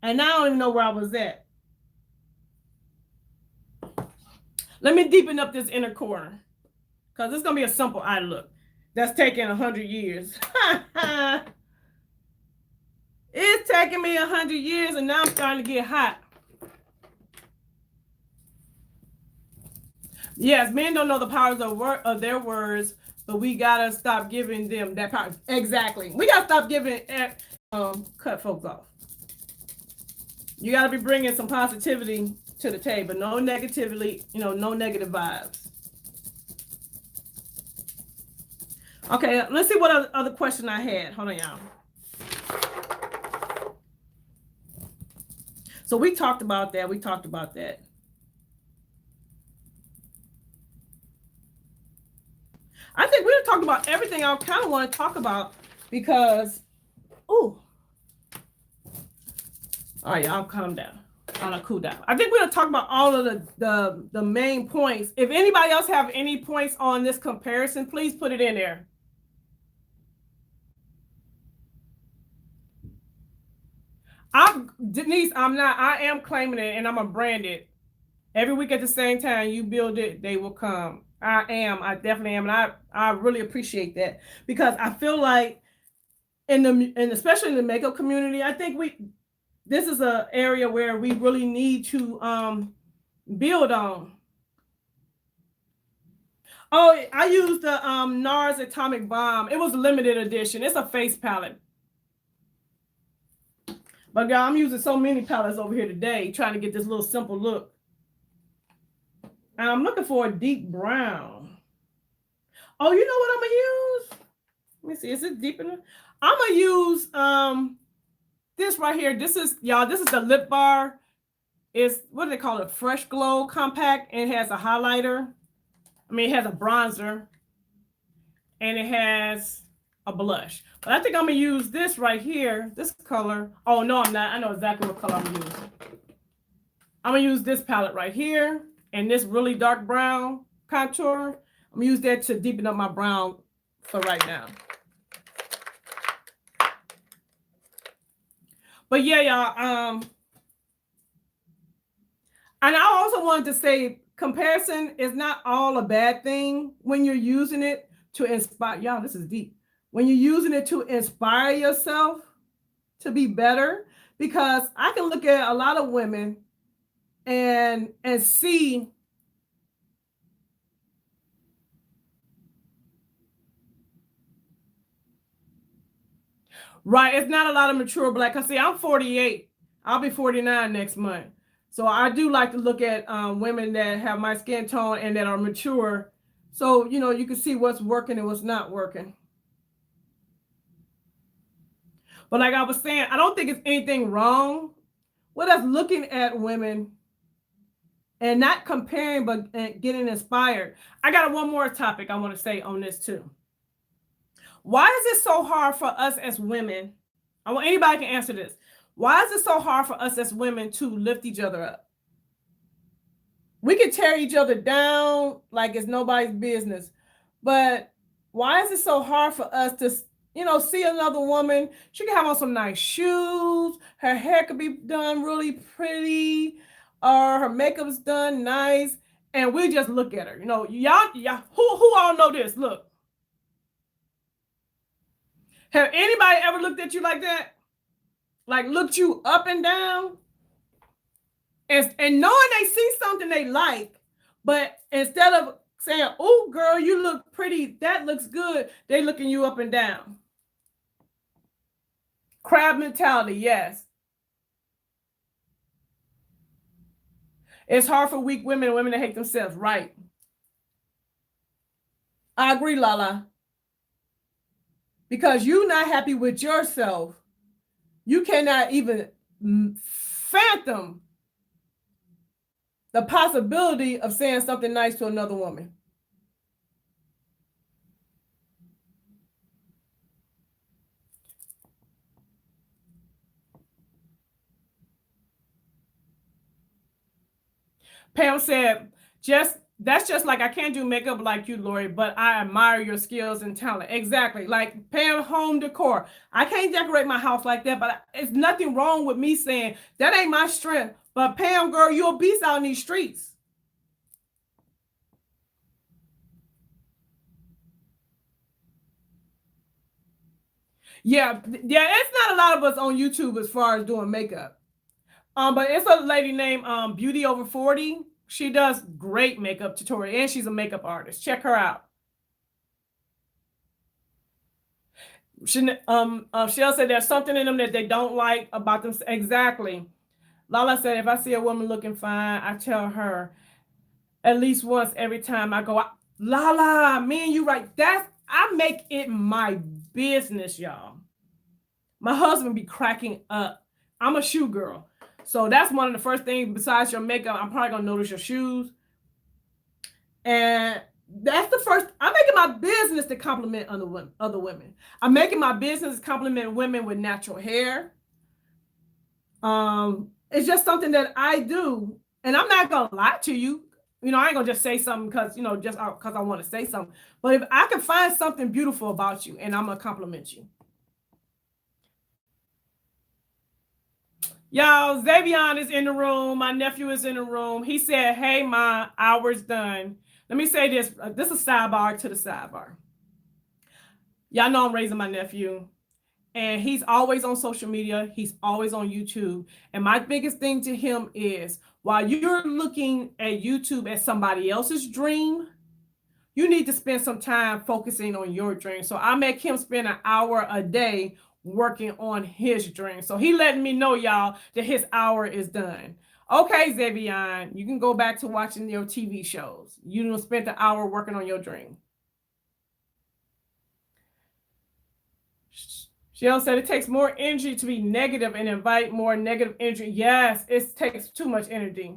And I don't even know where I was at. Let me deepen up this inner corner, because it's gonna be a simple eye look that's taking 100 years. It's taking me 100 years, and now I'm starting to get hot. Yes, men don't know the powers of their words, but we gotta stop giving them that power. Exactly. We gotta stop giving cut folks off. You gotta be bringing some positivity to the table. No negativity, no negative vibes. Okay, let's see what other question I had. Hold on, y'all. So we talked about that. I think we talked about everything I kind of want to talk about, because, ooh. All right, y'all calm down. I'll cool down. I think we're going to talk about all of the main points. If anybody else have any points on this comparison, please put it in there. Denise, I am claiming it, and I'm going to brand it. Every week at the same time, you build it, they will come. I definitely am. And I really appreciate that, because I feel like especially in the makeup community, I think this is an area where we really need to build on. Oh, I used the NARS Atomic Bomb. It was a limited edition. It's a face palette. But y'all, I'm using so many palettes over here today, trying to get this little simple look. And I'm looking for a deep brown. Oh, you know what I'm gonna use? Let me see. Is it deep enough? I'm gonna use this right here. This is the lip bar. It's, what do they call it? Fresh Glow Compact. And it has a highlighter. It has a bronzer. And it has a blush. But I think I'm gonna use this right here. This color. Oh no, I'm not. I know exactly what color I'm gonna use. I'm gonna use this palette right here. And this really dark brown contour, I'm gonna use that to deepen up my brown for right now. But yeah, y'all. And I also wanted to say, comparison is not all a bad thing when you're using it to inspire. Y'all, this is deep. When you're using it to inspire yourself to be better, because I can look at a lot of women and see right. It's not a lot of mature black. Cause see, I'm 48. I'll be 49 next month. So I do like to look at women that have my skin tone and that are mature. So, you can see what's working and what's not working. But like I was saying, I don't think it's anything wrong with us looking at women and not comparing, but getting inspired. I got one more topic I want to say on this too. Why is it so hard for us as women? I want anybody can answer this. Why is it so hard for us as women to lift each other up? We can tear each other down like it's nobody's business. But Why is it so hard for us to, see another woman? She can have on some nice shoes. Her hair could be done really pretty, or her makeup's done nice, and we just look at her. Y'all, who all know this? Look, have anybody ever looked at you like that? Like looked you up and down, and knowing they see something they like, but instead of saying, "Oh, girl, you look pretty. That looks good," they looking you up and down. Crab mentality, yes. It's hard for weak women and women that hate themselves, right? I agree, Lala. Because you're not happy with yourself, you cannot even fathom the possibility of saying something nice to another woman. Pam said, that's just like I can't do makeup like you, Lori, but I admire your skills and talent. Exactly. Like Pam, home decor. I can't decorate my house like that, but it's nothing wrong with me saying that ain't my strength. But Pam, girl, you're a beast out in these streets. Yeah, it's not a lot of us on YouTube as far as doing makeup. But it's a lady named Beauty Over 40. She does great makeup tutorial, and she's a makeup artist. Check her out. She'll say there's something in them that they don't like about them. Exactly. Lala said, if I see a woman looking fine, I tell her at least once every time I go out. Lala, me and you right. I make it my business, y'all. My husband be cracking up. I'm a shoe girl. So that's one of the first things besides your makeup. I'm probably going to notice your shoes. And that's the first. I'm making my business to compliment other women. I'm making my business to compliment women with natural hair. It's just something that I do. And I'm not going to lie to you. I ain't going to just say something because, just because I want to say something. But if I can find something beautiful about you, and I'm going to compliment you. Y'all, Xavion is in the room. My nephew is in the room. He said, hey, my hour's done. Let me say this. This is a sidebar to the sidebar. Y'all know I'm raising my nephew. And he's always on social media. He's always on YouTube. And my biggest thing to him is, while you're looking at YouTube as somebody else's dream, you need to spend some time focusing on your dream. So I make him spend an hour a day working on his dream. So he letting me know, y'all, that his hour is done. Okay, Xavion, you can go back to watching your TV shows. You done spent the hour working on your dream. Cheryl said it takes more energy to be negative and invite more negative energy. Yes, it takes too much energy.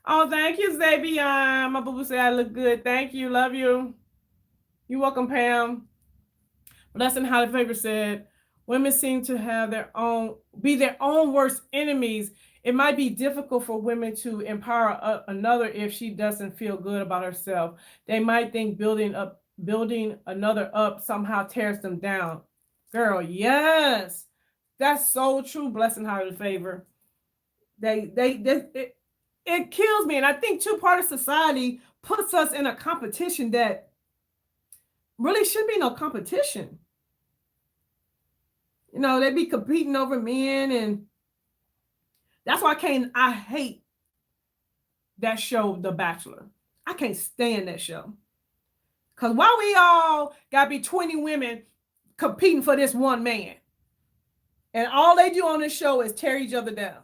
Oh, thank you, Xavion. My boo-boo said I look good. Thank you. Love you. You're welcome, Pam. Blessing Holly Favor said, women seem to have be their own worst enemies. It might be difficult for women to empower another if she doesn't feel good about herself. They might think building another up somehow tears them down. Girl, yes. That's so true, Blessing Holly Favor. It kills me. And I think part of society puts us in a competition that really shouldn't be no competition. They be competing over men, and that's why I hate that show, The Bachelor. I can't stand that show. Because why we all got to be 20 women competing for this one man? And all they do on this show is tear each other down.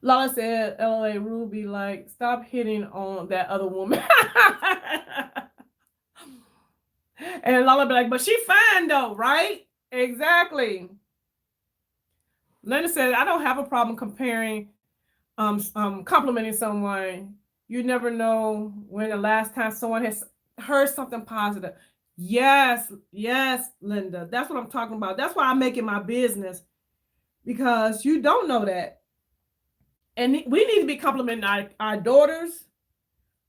Lala said, LA Ruby, like, stop hitting on that other woman. And Lala be like, but she fine though, right? Exactly. Linda said, I don't have a problem complimenting someone. You never know when the last time someone has heard something positive. Yes, Linda. That's what I'm talking about. That's why I make it my business, because you don't know that. And we need to be complimenting our daughters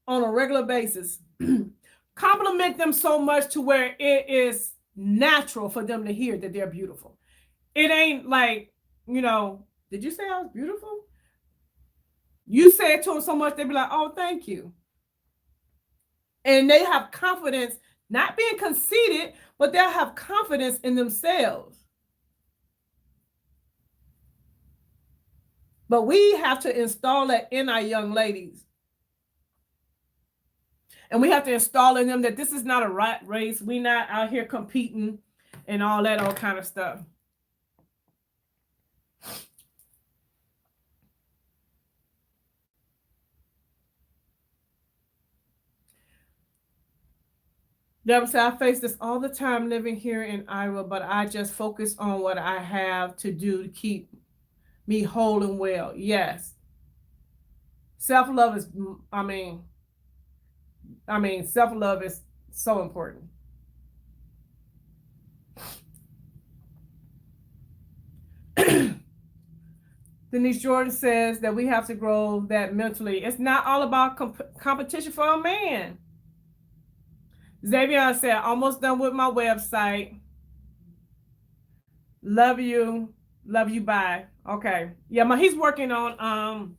on a regular basis. compliment them so much to where it is natural for them to hear that they're beautiful. It ain't like, did you say I was beautiful? You say it to them so much, they be like, oh, thank you. And they have confidence, not being conceited, but they'll have confidence in themselves. But we have to install that in our young ladies. And we have to install in them that this is not a rat race. We're not out here competing and all kind of stuff. Deborah said, I face this all the time living here in Iowa, but I just focus on what I have to do to keep me whole and well. Yes. Self-love is, self-love is so important. Denise Jordan says that we have to grow that mentally. It's not all about competition for a man. Xavier said, almost done with my website. Love you. Love you. Bye. Okay. Yeah, he's working on,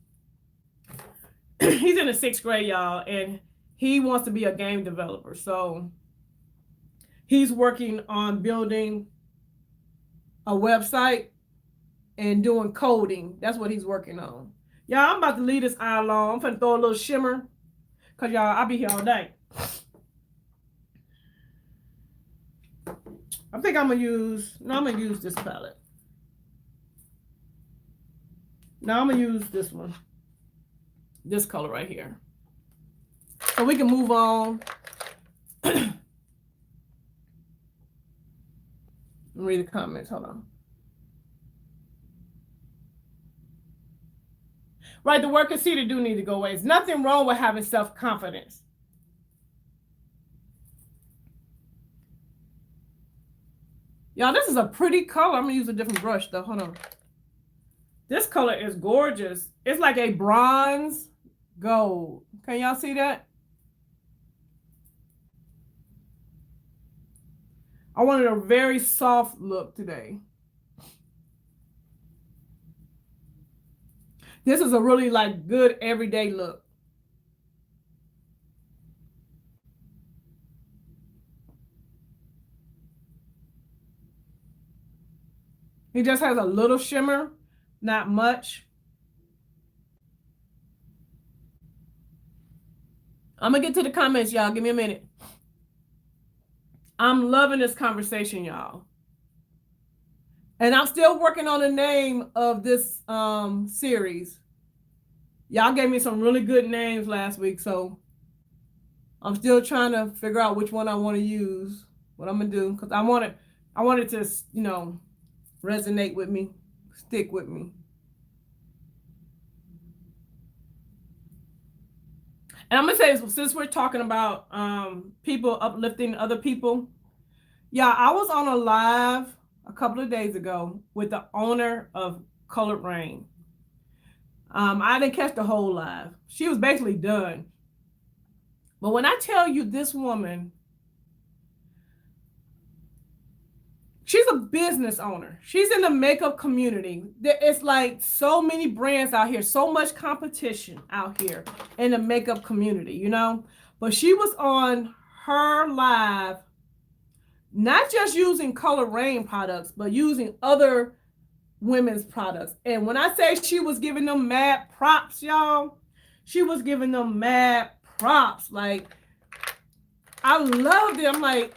he's in the 6th grade, y'all, and he wants to be a game developer. So he's working on building a website and doing coding. That's what he's working on. Y'all, I'm about to leave this eye alone. I'm finna throw a little shimmer because, y'all, I'll be here all day. I think I'm going to use this palette. Now I'm going to use this one. This color right here. So we can move on. Read the comments. Hold on. Right, the word conceited do need to go away. There's nothing wrong with having self-confidence. Y'all, this is a pretty color. I'm going to use a different brush, though. Hold on. This color is gorgeous. It's like a bronze gold. Can y'all see that? I wanted a very soft look today. This is a really good everyday look. It just has a little shimmer, not much. I'm going to get to the comments, y'all. Give me a minute. I'm loving this conversation, y'all. And I'm still working on the name of this series. Y'all gave me some really good names last week, so I'm still trying to figure out which one I want to use, what I'm going to do, because I want it to, resonate with me, stick with me. And I'm going to say, since we're talking about people uplifting other people, yeah, I was on a live a couple of days ago with the owner of Colored Rain. I didn't catch the whole live. She was basically done. But when I tell you this woman, she's a business owner. She's in the makeup community. It's like so many brands out here, so much competition out here in the makeup community, But she was on her live, not just using Colored Rain products, but using other women's products. And when I say she was giving them mad props, y'all, she was giving them mad props. Like, I loved it. I'm like,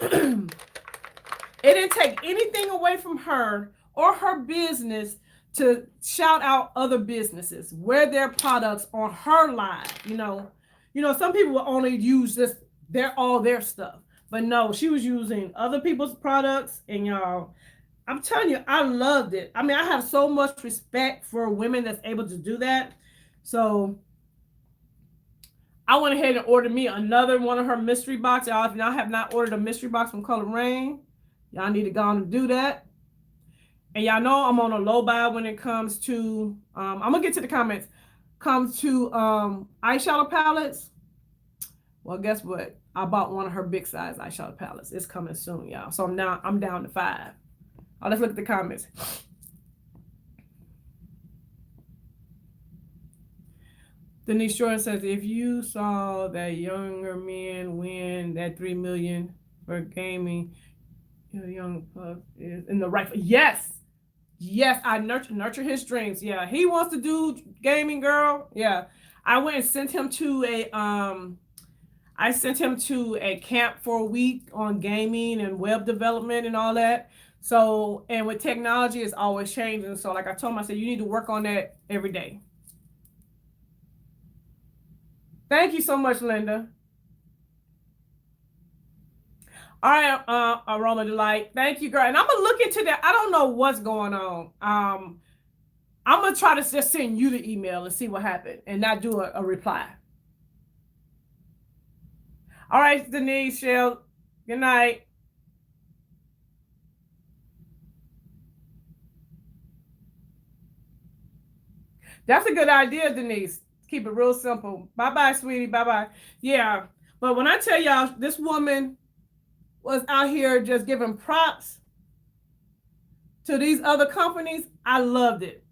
it didn't take anything away from her or her business to shout out other businesses, wear their products on her live. Some people will only use this, all their stuff. But no, she was using other people's products, and y'all, I'm telling you, I loved it. I mean, I have so much respect for women that's able to do that. So I went ahead and ordered me another one of her mystery boxes. Y'all, if y'all have not ordered a mystery box from Colored Rain, y'all need to go on and do that. And y'all know I'm on a low buy when it comes to, I'm going to get to the comments, comes to eyeshadow palettes. Well, guess what? I bought one of her big size eyeshadow palettes. It's coming soon, y'all. So I'm down to 5. Oh, let's look at the comments. Denise Jordan says, if you saw that younger men win that $3 million for gaming, your young pup is in the right. Yes. Yes, I nurture his dreams. Yeah, he wants to do gaming, girl. Yeah. I went and sent him to a camp for a week on gaming and web development and all that. So, and with technology, it's always changing. So like I told him, I said, you need to work on that every day. Thank you so much, Linda. All right, Aroma Delight. Thank you, girl. And I'm going to look into that. I don't know what's going on. I'm going to try to just send you the email and see what happened and not do a reply. All right, Denise, Shell. Good night. That's a good idea, Denise. Keep it real simple. Bye-bye, sweetie. Bye-bye. Yeah. But when I tell y'all, this woman was out here just giving props to these other companies, I loved it.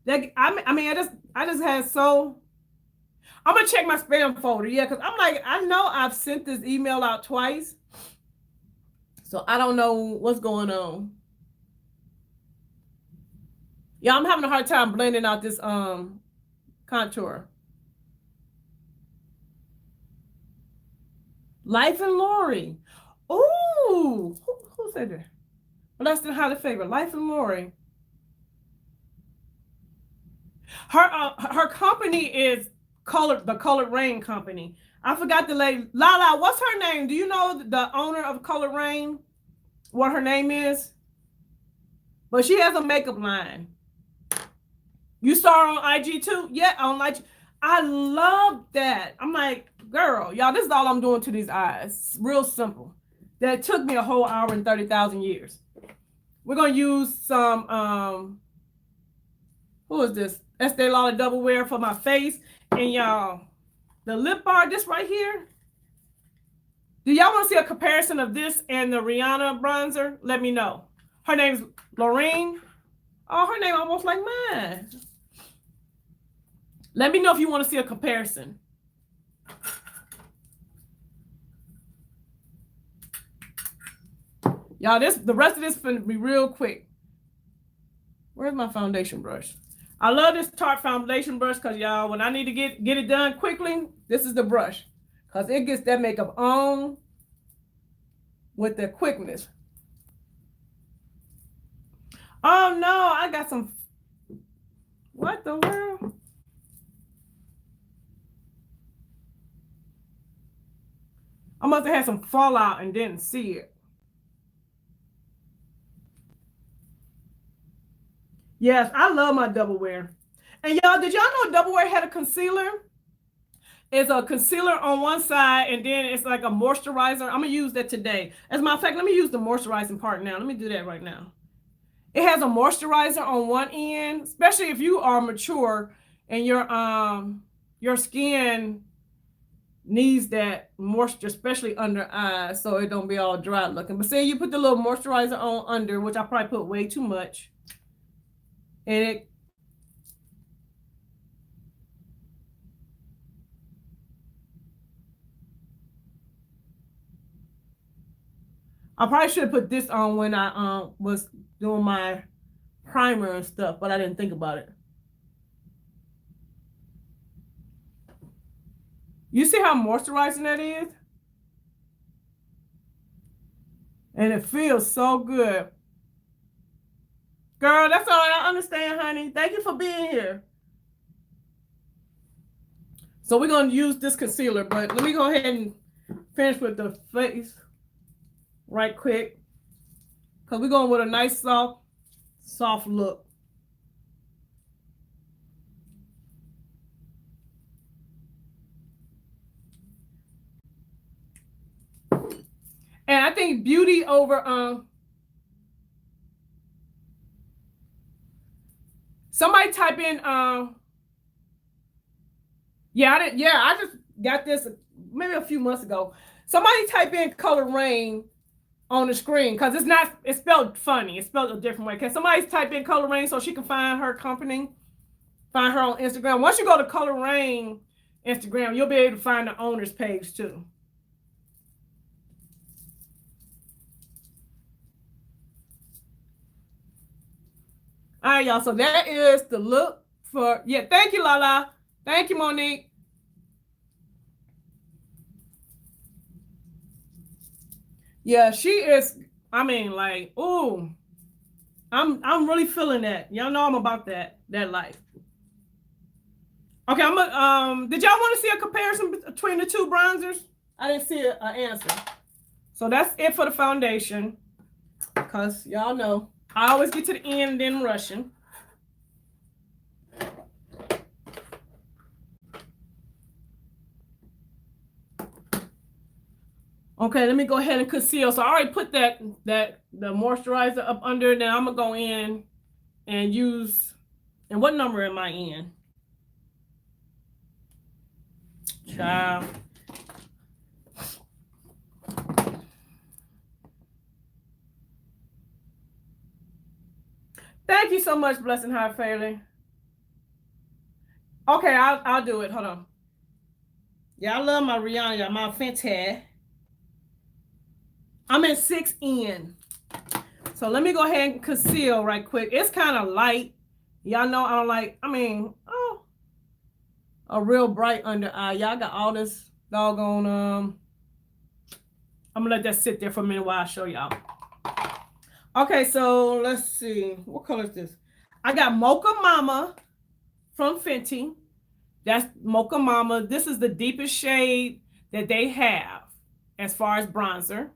I just had so... I'm going to check my spam folder. Yeah, because I'm like, I know I've sent this email out twice. So I don't know what's going on. Yeah, I'm having a hard time blending out this contour. Life and Lori. Ooh, who said that? Less than highly favored. Life and Lori. Her company is the Colored Rain Company. I forgot the lady. Lala, what's her name? Do you know the owner of Colored Rain? What her name is? But she has a makeup line. You saw her on IG too? Yeah, on IG. I love that. I'm like, girl, y'all, this is all I'm doing to these eyes. Real simple. That took me a whole hour and 30,000 years. We're going to use some, who is this? Estee Lauder Double Wear for my face. And y'all, the lip bar, this right here. Do y'all want to see a comparison of this and the Rihanna bronzer? Let me know. Her name's Lorraine. Oh, her name almost like mine. Let me know if you want to see a comparison. Y'all, the rest of this is going to be real quick. Where's my foundation brush? I love this Tarte foundation brush because, y'all, when I need to get it done quickly, this is the brush. Because it gets that makeup on with the quickness. Oh, no, I got some... What the world? I must have had some fallout and didn't see it. Yes, I love my Double Wear. And y'all, did y'all know Double Wear had a concealer? It's a concealer on one side, and then it's like a moisturizer. I'm going to use that today. As a matter of fact, let me use the moisturizing part now. Let me do that right now. It has a moisturizer on one end, especially if you are mature and your skin needs that moisture, especially under eyes, so it don't be all dry looking. But say you put the little moisturizer on under, which I probably put way too much, and I probably should have put this on when I was doing my primer and stuff, but I didn't think about it. You see how moisturizing that is? And it feels so good. Girl, that's all I understand, honey. Thank you for being here. So we're going to use this concealer, but let me go ahead and finish with the face right quick. Because we're going with a nice, soft look. And I think beauty over somebody type in I just got this maybe a few months ago. Somebody type in Color Rain on the screen because it's spelled funny. It's spelled a different way. Can somebody type in Color Rain so she can find her company? Find her on Instagram. Once you go to Color Rain Instagram, you'll be able to find the owner's page too. All right, y'all. So that is the look for, yeah, thank you, Lala. Thank you, Monique. Yeah, she is, I mean, like, ooh, I'm really feeling that. Y'all know I'm about that life. Okay, I'm did y'all want to see a comparison between the two bronzers? I didn't see an answer. So that's it for the foundation. Because y'all know, I always get to the end and then rushing. Okay, let me go ahead and conceal. So I already put the moisturizer up under. Now I'm gonna go in and use, and what number am I in? Child. Thank you so much, Blessing High Fairly. Okay, I'll do it. Hold on. Yeah, I love my Rihanna, my Fenty. I'm in 6N. So let me go ahead and conceal right quick. It's kind of light. Y'all know I don't like, a real bright under eye. Y'all got all this doggone, I'm gonna let that sit there for a minute while I show y'all. Okay, so let's see. What color is this? I got Mocha Mama from Fenty. That's Mocha Mama. This is the deepest shade that they have as far as bronzer.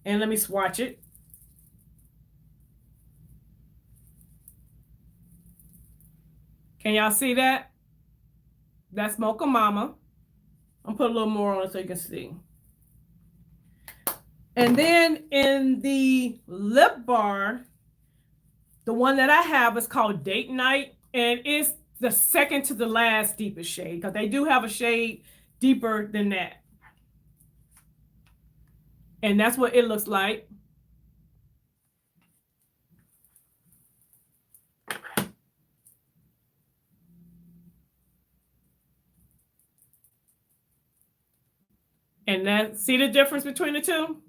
And let me swatch it. Can y'all see that? That's Mocha Mama. I'm put a little more on it so you can see. And then in the lip bar, the one that I have is called Date Night, and it's the second to the last deepest shade because they do have a shade deeper than that. And that's what it looks like. And that, see the difference between the two?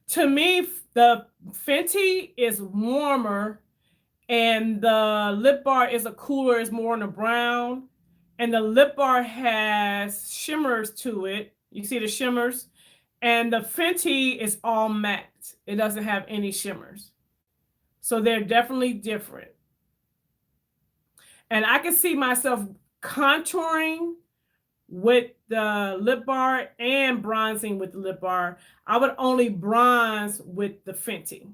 To me, the Fenty is warmer and the lip bar is a cooler, is more in the brown. And the lip bar has shimmers to it. You see the shimmers? And the Fenty is all matte. It doesn't have any shimmers. So they're definitely different. And I can see myself contouring with the lip bar and bronzing with the lip bar. I would only bronze with the Fenty.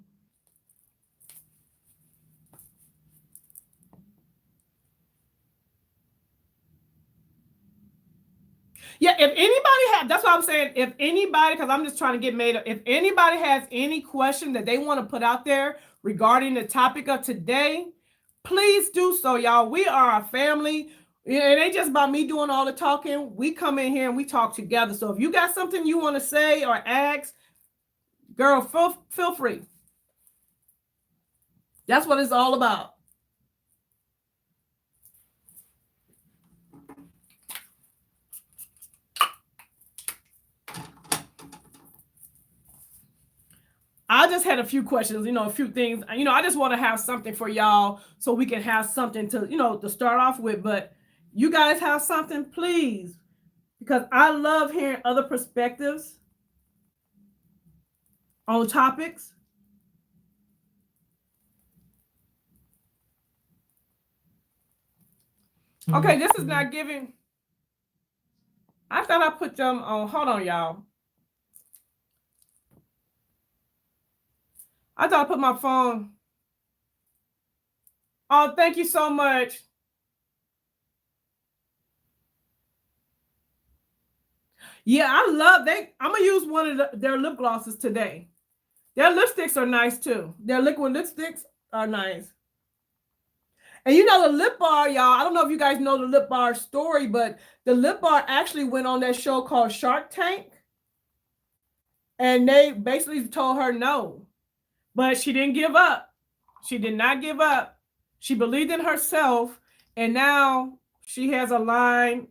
Yeah, if anybody has, that's what I'm saying. If anybody, because I'm just trying to get made up, if anybody has any question that they want to put out there regarding the topic of today, please do so, y'all. We are a family. It ain't just about me doing all the talking. We come in here and we talk together. So if you got something you want to say or ask, girl, feel free. That's what it's all about. I just had a few questions, a few things. I just want to have something for y'all so we can have something to, to start off with. But you guys have something, please, because I love hearing other perspectives on topics. Okay, this is not giving. I thought I put them on. Hold on, y'all. I thought I put my phone. Oh, thank you so much. Yeah, I love I'm gonna use one of their lip glosses today. Their lipsticks are nice too. Their liquid lipsticks are nice. And you know the lip bar, y'all, I don't know if you guys know the lip bar story, but the lip bar actually went on that show called Shark Tank. And they basically told her no. But she didn't give up. She did not give up. She believed in herself. And now she has a line.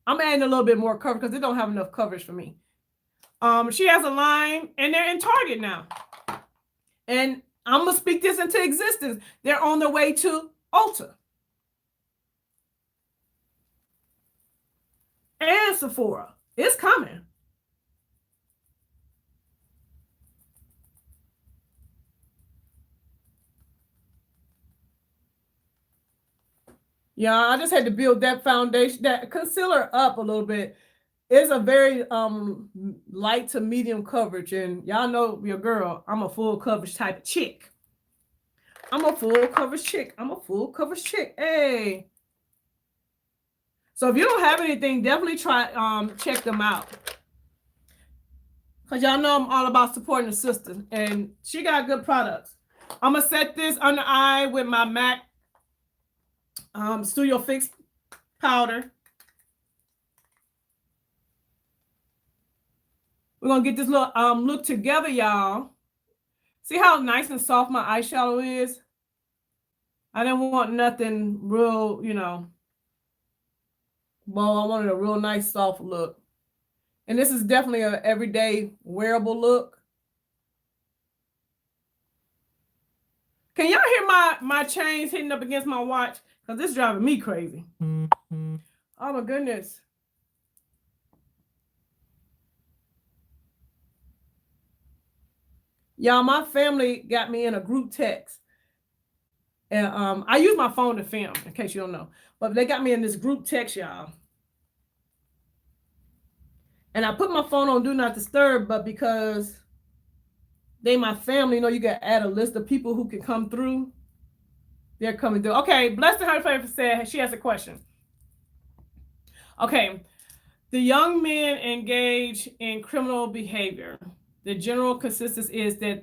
I'm adding a little bit more coverage because they don't have enough coverage for me. She has a line and they're in Target now. And I'm going to speak this into existence. They're on their way to Ulta. And Sephora. It's coming. Yeah, I just had to build that foundation, that concealer up a little bit. It's a very light to medium coverage. And y'all know your girl, I'm a full coverage type of chick. I'm a full coverage chick. I'm a full coverage chick. Hey. So if you don't have anything, definitely try check them out. Because y'all know I'm all about supporting the sister. And she got good products. I'm going to set this under eye with my MAC Studio Fix powder. We're going to get this little look together, y'all. See how nice and soft my eyeshadow is? I didn't want nothing real, you know. Well, I wanted a real nice soft look. And this is definitely an everyday wearable look. Can y'all hear my chains hitting up against my watch? Because this is driving me crazy. Oh my goodness. Y'all, my family got me in a group text. And I use my phone to film, in case you don't know. But they got me in this group text, y'all. And I put my phone on Do Not Disturb, but because they my family, you know, you got to add a list of people who can come through. They're coming through. Okay, blessed and her favorite said she has a question. Okay, the young men engage in criminal behavior. The general consensus is that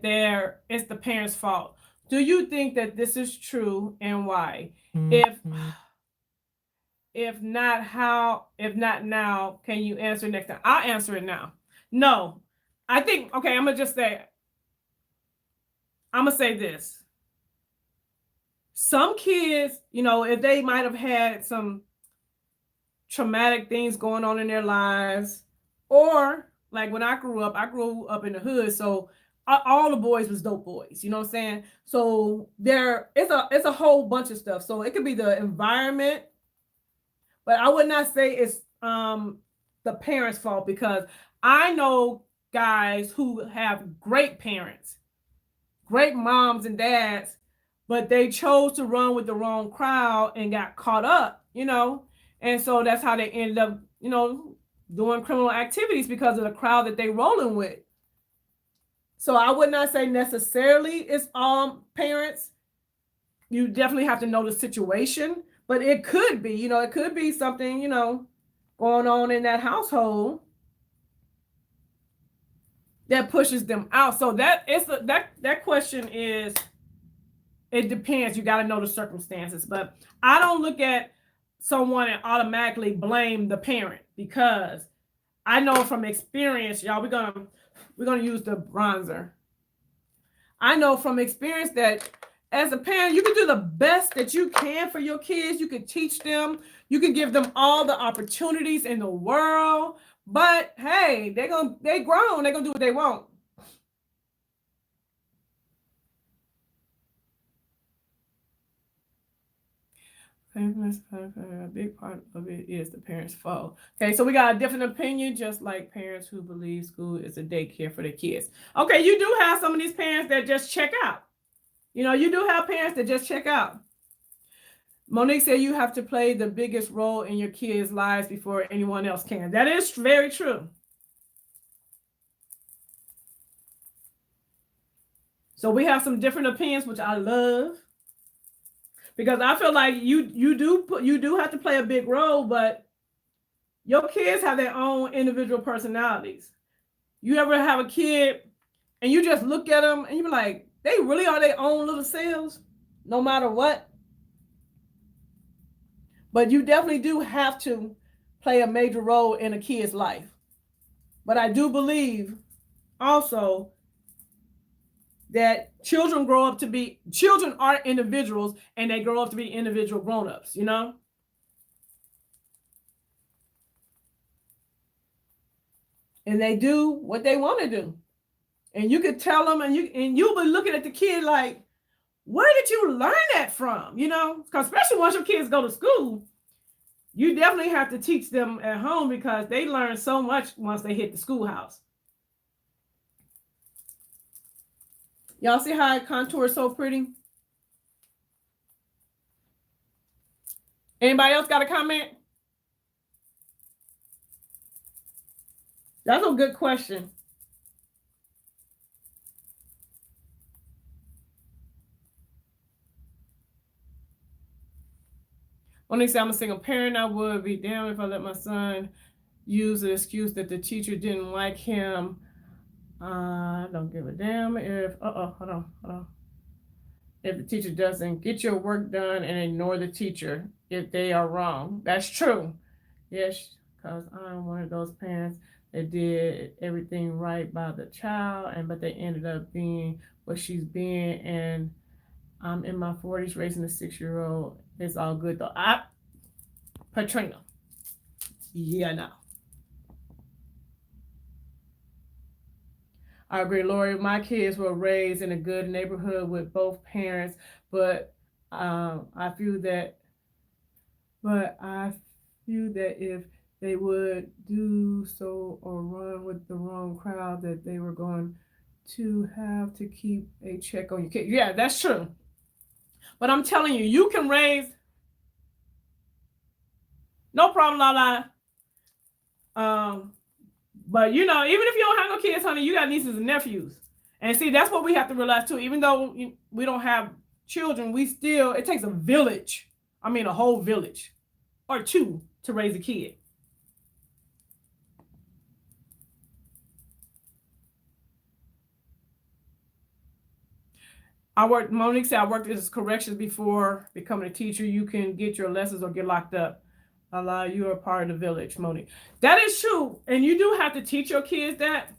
it's the parents' fault. Do you think that this is true, and why? If not, how? If not now, can you answer next time? I'll answer it now. No, I think, okay, I'm going to say this. Some kids, you know, if they might have had some traumatic things going on in their lives, or like when I grew up in the hood, so all the boys was dope boys, you know what I'm saying? So it's a whole bunch of stuff. So it could be the environment, but I would not say it's the parents' fault, because I know guys who have great parents, great moms and dads, but they chose to run with the wrong crowd and got caught up, you know? And so that's how they ended up, you know, doing criminal activities, because of the crowd that they rolling with. So I would not say necessarily it's parents. You definitely have to know the situation, but it could be, you know, it could be something, you know, going on in that household that pushes them out. So that question is, it depends. You got to know the circumstances, but I don't look at someone and automatically blame the parent, because I know from experience, y'all, we're gonna use the bronzer. I know from experience that as a parent, you can do the best that you can for your kids. You can teach them. You can give them all the opportunities in the world. But hey, they grown. They're gonna do what they want. A big part of it is the parents' fault. Okay, so we got a different opinion, just like parents who believe school is a daycare for their kids. Okay, you do have some of these parents that just check out. You know, you do have parents that just check out. Monique said you have to play the biggest role in your kids' lives before anyone else can. That is very true. So we have some different opinions, which I love. Because I feel like you do have to play a big role, but your kids have their own individual personalities. You ever have a kid and you just look at them and you be like, they really are their own little selves, no matter what? But you definitely do have to play a major role in a kid's life. But I do believe also that children are individuals, and they grow up to be individual grown-ups, you know? And they do what they want to do. And you could tell them, and you'll be looking at the kid like, where did you learn that from? You know, because especially once your kids go to school, you definitely have to teach them at home because they learn so much once they hit the schoolhouse. Y'all see how it contours so pretty? Anybody else got a comment? That's a good question. When they say I'm a single parent, I would be damned if I let my son use the excuse that the teacher didn't like him. I don't give a damn if, hold on. If the teacher doesn't get your work done and ignore the teacher if they are wrong. That's true. Yes, because I'm one of those parents that did everything right by the child, but they ended up being what she's being, and I'm in my 40s raising a 6-year-old. It's all good though. Patrina. Yeah, no. I agree, Lori. My kids were raised in a good neighborhood with both parents, but I feel that if they would do so or run with the wrong crowd, that they were going to have to keep a check on your kid. Yeah, that's true. But I'm telling you, you can raise. No problem, Lala. But you know, even if you don't have no kids, honey, you got nieces and nephews. And see, that's what we have to realize too. Even though we don't have children, it takes a village. I mean, a whole village or two to raise a kid. Monique said, I worked as corrections before becoming a teacher. You can get your lessons or get locked up. Allah, you are part of the village, Monique. That is true. And you do have to teach your kids that.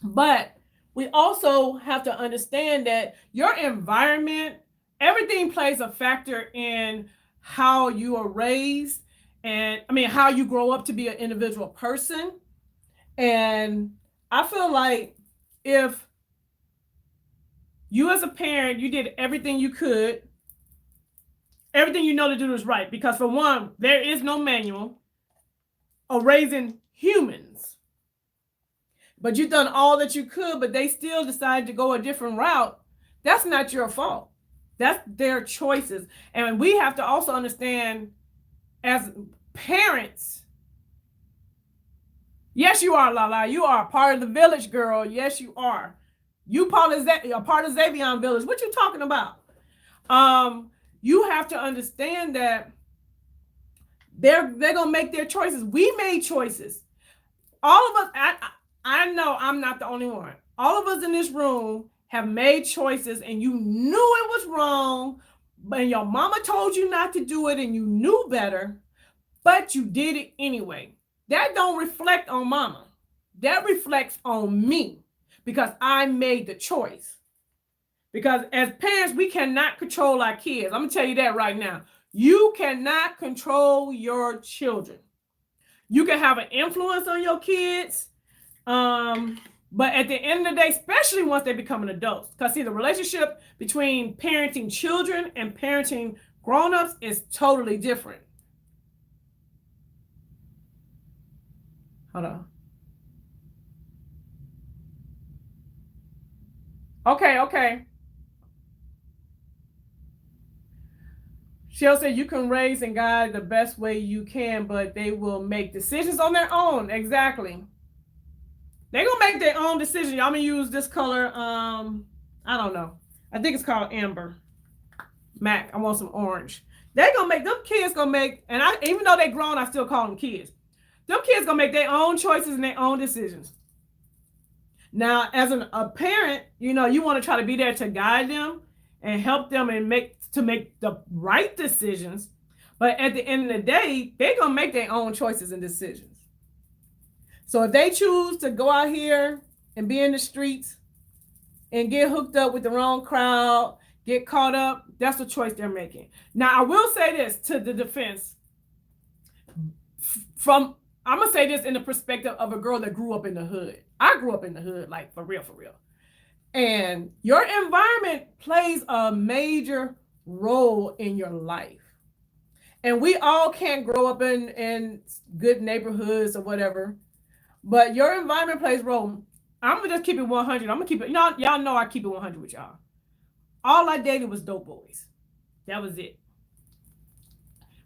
But we also have to understand that your environment, everything plays a factor in how you are raised, and how you grow up to be an individual person. And I feel like if you as a parent, you did everything you could, everything you know to do is right. Because for one, there is no manual of raising humans. But you've done all that you could, but they still decided to go a different route. That's not your fault. That's their choices. And we have to also understand as parents, yes, you are, Lala. You are a part of the village, girl. Yes, you are. You a part of Xavion village. What you talking about? You have to understand that they're gonna make their choices. We made choices. All of us, I know I'm not the only one. All of us in this room have made choices, and you knew it was wrong, but your mama told you not to do it, and you knew better, but you did it anyway. That don't reflect on mama. That reflects on me, because I made the choice. Because as parents, we cannot control our kids. I'm going to tell you that right now. You cannot control your children. You can have an influence on your kids. But at the end of the day, especially once they become an adult, because see, the relationship between parenting children and parenting grown-ups is totally different. Hold on. Okay. She'll say you can raise and guide the best way you can, but they will make decisions on their own. Exactly. They're going to make their own decision. I'm going to use this color. I don't know. I think it's called Amber. Mac, I want some orange. They're going to make, them kids going to make, and even though they're grown, I still call them kids. Them kids going to make their own choices and their own decisions. Now, as a parent, you want to try to be there to guide them and help them and make the right decisions. But at the end of the day, they're going to make their own choices and decisions. So if they choose to go out here and be in the streets and get hooked up with the wrong crowd, get caught up, that's the choice they're making. Now, I will say this to the defense. I'm going to say this in the perspective of a girl that grew up in the hood. I grew up in the hood, like for real, for real. And your environment plays a major role in your life. And we all can't grow up in good neighborhoods or whatever. But your environment plays a role. I'm going to just keep it 100. I'm going to keep it. Y'all know I keep it 100 with y'all. All I dated was dope boys. That was it.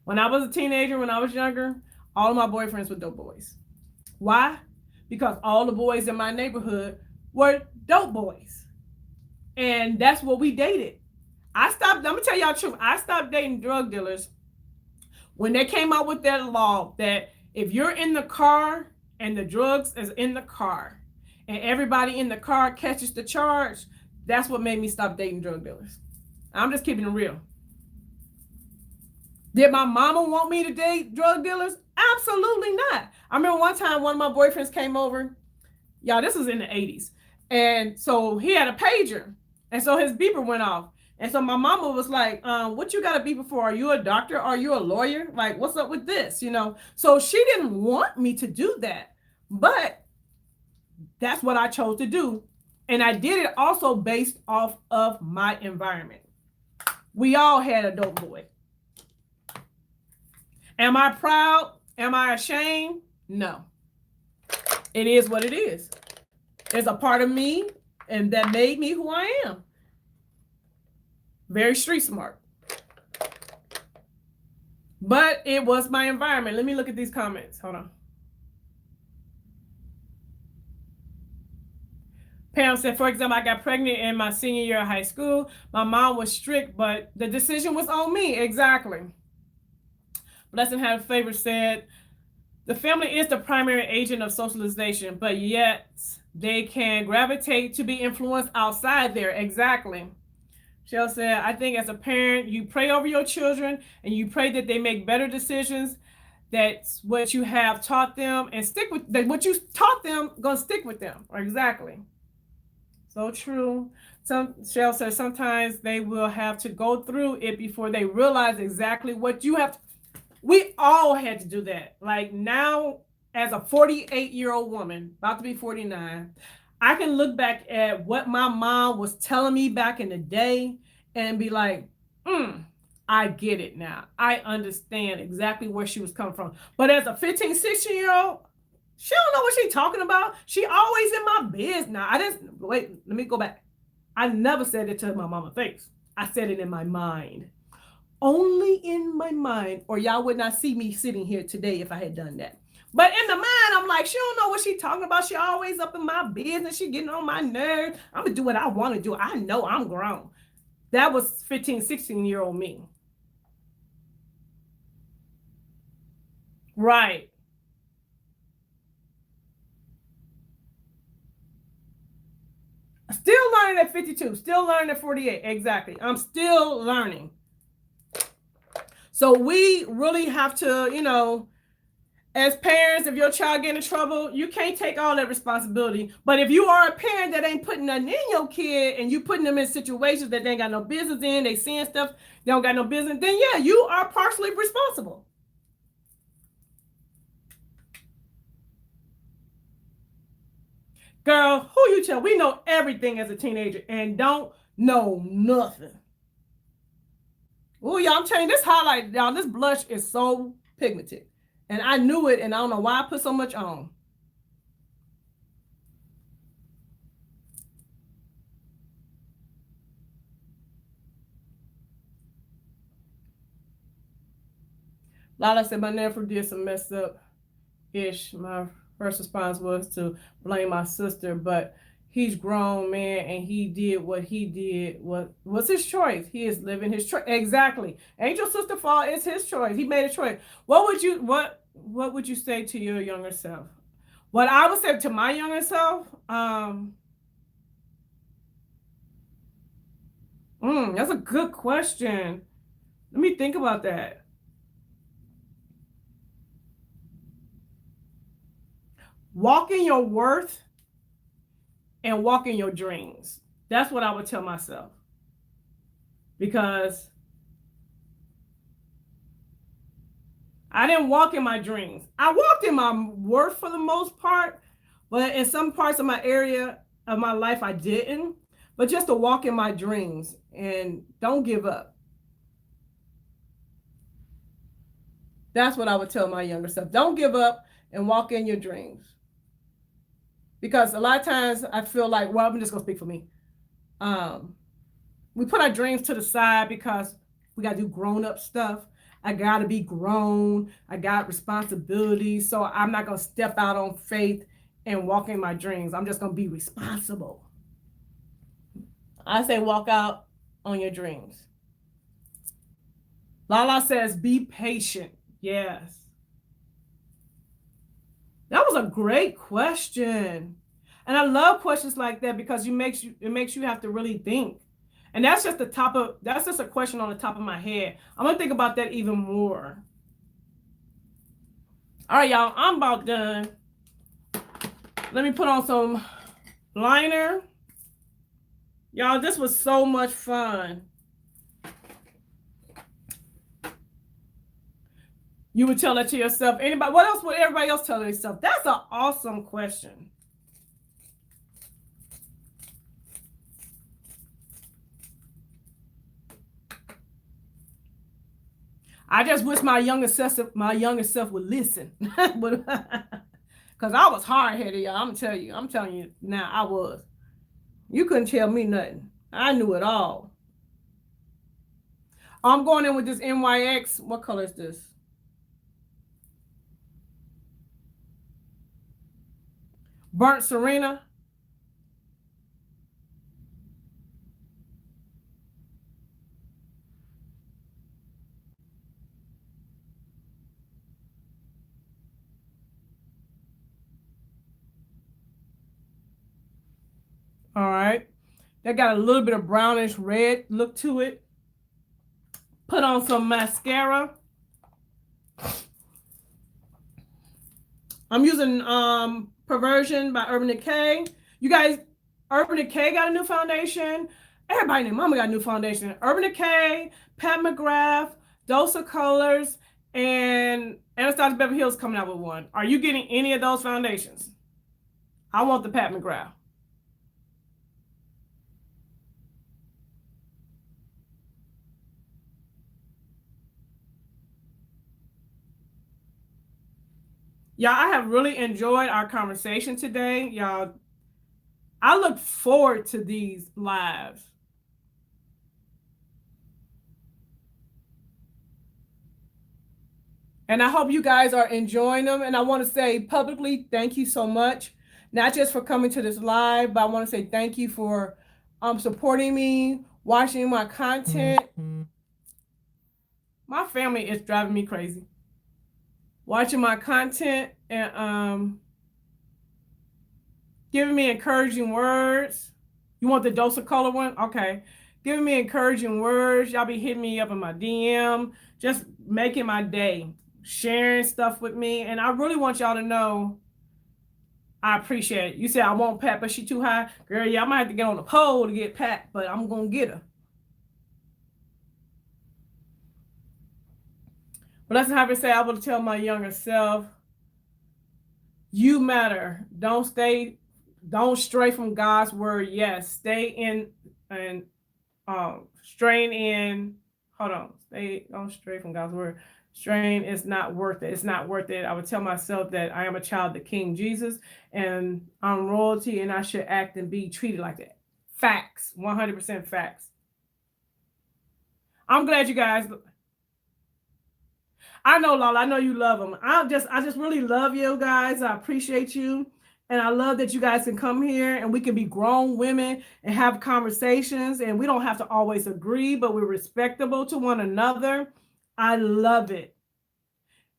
When I was a teenager, when I was younger, all of my boyfriends were dope boys. Why? Because all the boys in my neighborhood were dope boys. And that's what we dated. I'm going to tell y'all the truth. I stopped dating drug dealers when they came out with that law that if you're in the car and the drugs is in the car and everybody in the car catches the charge, that's what made me stop dating drug dealers. I'm just keeping it real. Did my mama want me to date drug dealers? Absolutely not. I remember one time one of my boyfriends came over. Y'all, this was in the 80s. And so he had a pager. And so his beeper went off. And so my mama was like, what you got a beeper for? Are you a doctor? Are you a lawyer? Like, what's up with this? You know? So she didn't want me to do that. But that's what I chose to do. And I did it also based off of my environment. We all had a dope boy. Am I proud? Am I ashamed? No. It is what it is. It's a part of me and that made me who I am. Very street smart. But it was my environment. Let me look at these comments. Hold on. Pam said, for example, I got pregnant in my senior year of high school. My mom was strict, but the decision was on me. Exactly. Blessing Have Favor said, the family is the primary agent of socialization, but yet they can gravitate to be influenced outside there. Exactly. Shell said, I think as a parent, you pray over your children and you pray that they make better decisions. That's what you have taught them and stick with that. What you taught them, gonna stick with them. Exactly. So true. Shell says sometimes they will have to go through it before they realize exactly what you have. We all had to do that. Like now, as a 48-year-old woman, about to be 49, I can look back at what my mom was telling me back in the day and be like, I get it now. I understand exactly where she was coming from. But as a 15, 16-year-old, she don't know what she's talking about. She always in my biz now. Wait, let me go back. I never said it to my mama's face. I said it in my mind. Only in my mind, or y'all would not see me sitting here today if I had done that. But in the mind, I'm like, she don't know what she's talking about. She always up in my business. She getting on my nerves. I'm going to do what I want to do. I know I'm grown. That was 15, 16-year-old me. Right. Still learning at 52. Still learning at 48. Exactly. I'm still learning. So we really have to, you know, as parents, if your child get in trouble, you can't take all that responsibility. But if you are a parent that ain't putting nothing in your kid and you putting them in situations that they ain't got no business in, they seeing stuff they don't got no business, then yeah, you are partially responsible. Girl, who you tell? We know everything as a teenager and don't know nothing. Oh, y'all, I'm telling you, this highlight, y'all, this blush is so pigmented. And I knew it, and I don't know why I put so much on. Lala said, my nephew did some messed up-ish. My first response was to blame my sister, but he's grown, man, and he did what he did. What was his choice? He is living his choice. Exactly. Ain't your sister's fault. It's his choice. He made a choice. What would you say to your younger self? What I would say to my younger self, that's a good question. Let me think about that. Walk in your worth and walk in your dreams. That's what I would tell myself. Because I didn't walk in my dreams. I walked in my worth for the most part, but in some parts of my area of my life, I didn't. But just to walk in my dreams and don't give up. That's what I would tell my younger self. Don't give up and walk in your dreams. Because a lot of times I feel like, well, I'm just going to speak for me. We put our dreams to the side because we got to do grown-up stuff. I got to be grown. I got responsibilities. So I'm not going to step out on faith and walk in my dreams. I'm just going to be responsible. I say walk out on your dreams. Lala says be patient. Yes. That was a great question. And I love questions like that because it makes you have to really think. And that's just a question on the top of my head. I'm gonna think about that even more. All right, y'all, I'm about done. Let me put on some liner. Y'all, this was so much fun. You would tell that to yourself. Anybody? What else would everybody else tell themselves? That's an awesome question. I just wish my younger self would listen. But because I was hard-headed, y'all. I'm telling you now, I was. You couldn't tell me nothing. I knew it all. I'm going in with this NYX. What color is this? Burnt Serena. All right. That got a little bit of brownish red look to it. Put on some mascara. I'm using Perversion by Urban Decay. You guys, Urban Decay got a new foundation. Everybody named Mama got a new foundation. Urban Decay, Pat McGrath, Dose of Colors, and Anastasia Beverly Hills coming out with one. Are you getting any of those foundations? I want the Pat McGrath. Y'all, I have really enjoyed our conversation today. Y'all, I look forward to these lives. And I hope you guys are enjoying them. And I want to say publicly, thank you so much. Not just for coming to this live, but I want to say thank you for supporting me, watching my content. My family is driving me crazy. Watching my content and giving me encouraging words. You want the Dose of Color one? Okay. Giving me encouraging words. Y'all be hitting me up in my DM. Just making my day. Sharing stuff with me. And I really want y'all to know I appreciate it. You said I want Pat, but she too high. Girl, yeah, I might have to get on the pole to get Pat, but I'm going to get her. But let's have it say, I will tell my younger self, you matter. Don't stray from God's word. Yes, stay in and strain in. Hold on, don't stray from God's word. Strain is not worth it. It's not worth it. I would tell myself that I am a child of the King Jesus and I'm royalty and I should act and be treated like that. Facts, 100% facts. I'm glad you guys. I know, Lala, I know you love them. I just really love you guys. I appreciate you. And I love that you guys can come here and we can be grown women and have conversations. And we don't have to always agree, but we're respectable to one another. I love it.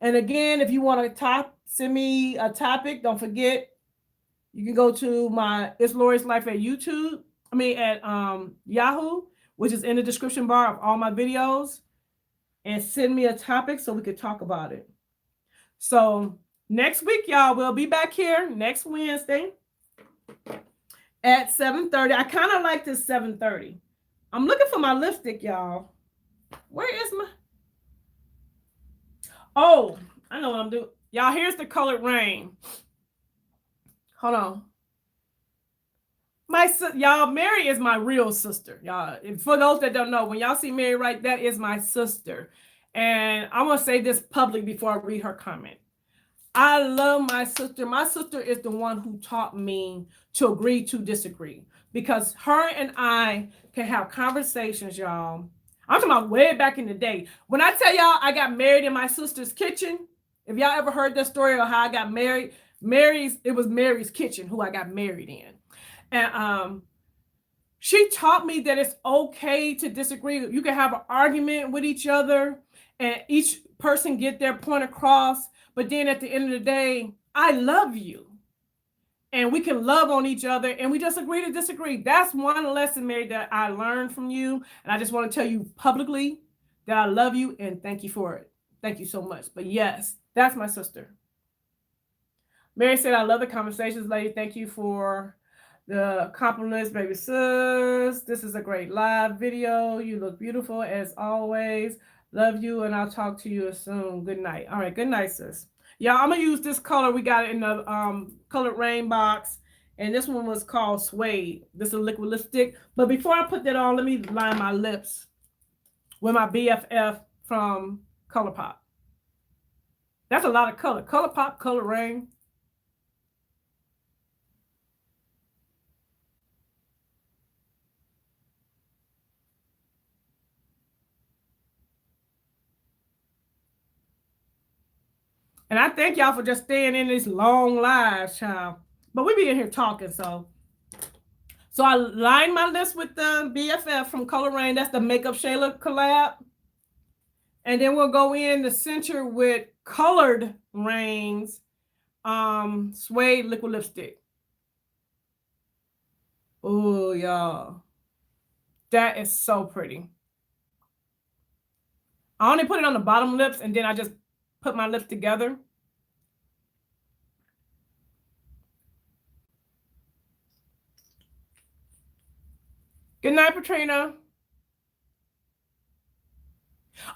And again, if you want to send me a topic, don't forget, you can go to my It's Lori's Life at at Yahoo, which is in the description bar of all my videos, and send me a topic so we could talk about it. So Next week, y'all, we'll be back here next Wednesday at 7:30. I kind of like this 7:30. I'm looking for my lipstick, y'all. Where is my... Oh, I know what I'm doing. Y'all, here's the colored rain. Hold on. Y'all, Mary is my real sister. Y'all, for those that don't know, when y'all see Mary, right, that is my sister. And I want to say this publicly before I read her comment. I love my sister. My sister is the one who taught me to agree to disagree, because her and I can have conversations, y'all. I'm talking about way back in the day. When I tell y'all I got married in my sister's kitchen, if y'all ever heard that story of how I got married, it was Mary's kitchen who I got married in. And she taught me that it's okay to disagree. You can have an argument with each other and each person get their point across. But then at the end of the day, I love you. And we can love on each other and we just agree to disagree. That's one lesson, Mary, that I learned from you. And I just want to tell you publicly that I love you and thank you for it. Thank you so much. But yes, that's my sister. Mary said, I love the conversations, lady. Thank you for the compliments, baby sis. This is a great live video. You look beautiful as always. Love you, and I'll talk to you soon. Good night. All right, good night, sis. Yeah, I'm gonna use this color. We got it in the colored rain box, and this one was called Suede. This is a liquid lipstick. But before I put that on, let me line my lips with my BFF from ColourPop. That's a lot of color. ColourPop, Color Rain. And I thank y'all for just staying in this long live, child. But we be in here talking, so. So I line my lips with the BFF from Color Rain. That's the Makeup Shayla collab. And then we'll go in the center with Colored Rain's Suede liquid lipstick. Oh, y'all. That is so pretty. I only put it on the bottom lips and then I just put my lips together. Good night, Patrina.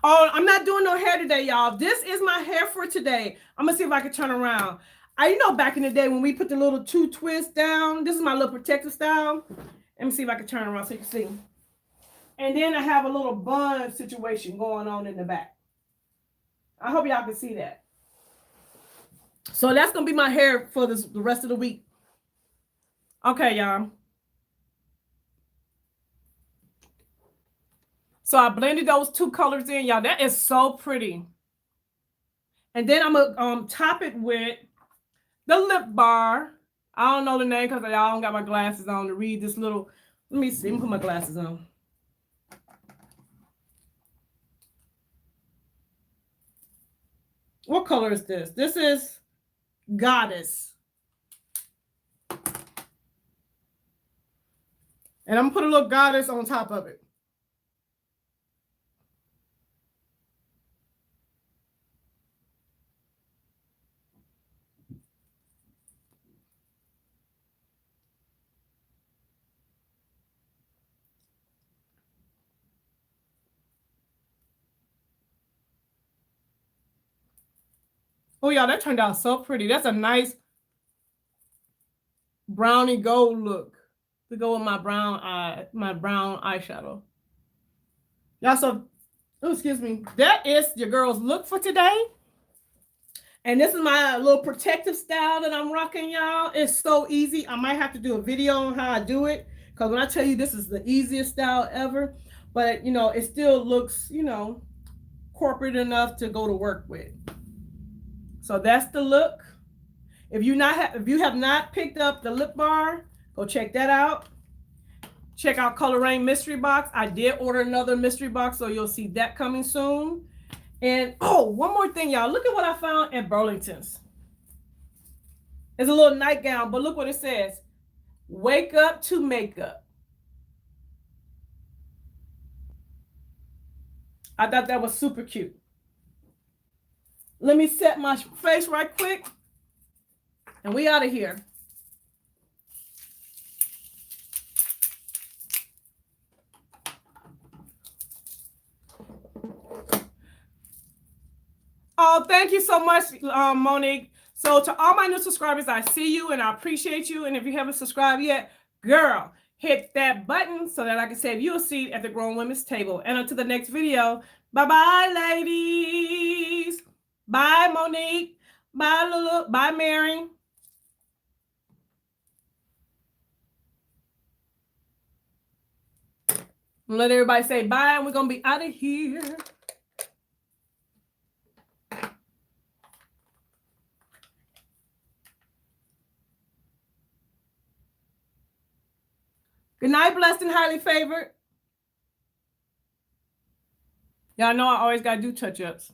Oh, I'm not doing no hair today, y'all. This is my hair for today. I'm gonna see if I can turn around. You know, back in the day when we put the little two twists down, this is my little protective style. Let me see if I can turn around so you can see. And then I have a little bun situation going on in the back. I hope y'all can see that. So that's gonna be my hair for the rest of the week. Okay, y'all. So I blended those two colors in, y'all. That is so pretty. And then I'm gonna top it with the lip bar. I don't know the name because y'all don't got my glasses on to read this little. Let me see. Let me put my glasses on. What color is this? This is Goddess. And I'm gonna put a little Goddess on top of it. Oh, y'all, that turned out so pretty. That's a nice brownie gold look to go with my brown eyeshadow. Y'all, so, oh, excuse me. That is your girl's look for today. And this is my little protective style that I'm rocking, y'all. It's so easy. I might have to do a video on how I do it, because when I tell you this is the easiest style ever, but, you know, it still looks, you know, corporate enough to go to work with. So that's the look. If you have not picked up the lip bar, go check that out. Check out Color Rain mystery box. I did order another mystery box, so you'll see that coming soon. And oh, one more thing, y'all. Look at what I found at Burlington's. It's a little nightgown, but look what it says. Wake up to makeup. I thought that was super cute. Let me set my face right quick. And we out of here. Oh, thank you so much, Monique. So to all my new subscribers, I see you and I appreciate you. And if you haven't subscribed yet, girl, hit that button so that I can save you a seat at the Grown Women's Table. And until the next video, bye-bye, ladies. Bye, Monique. Bye, Lulu. Bye, Mary. Let everybody say bye, and we're going to be out of here. Good night, blessed and highly favored. Y'all know I always got to do touch-ups.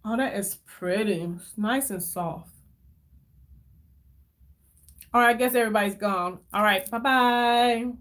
Oh, that is pretty. It's nice and soft. All right, I guess everybody's gone. All right, bye-bye.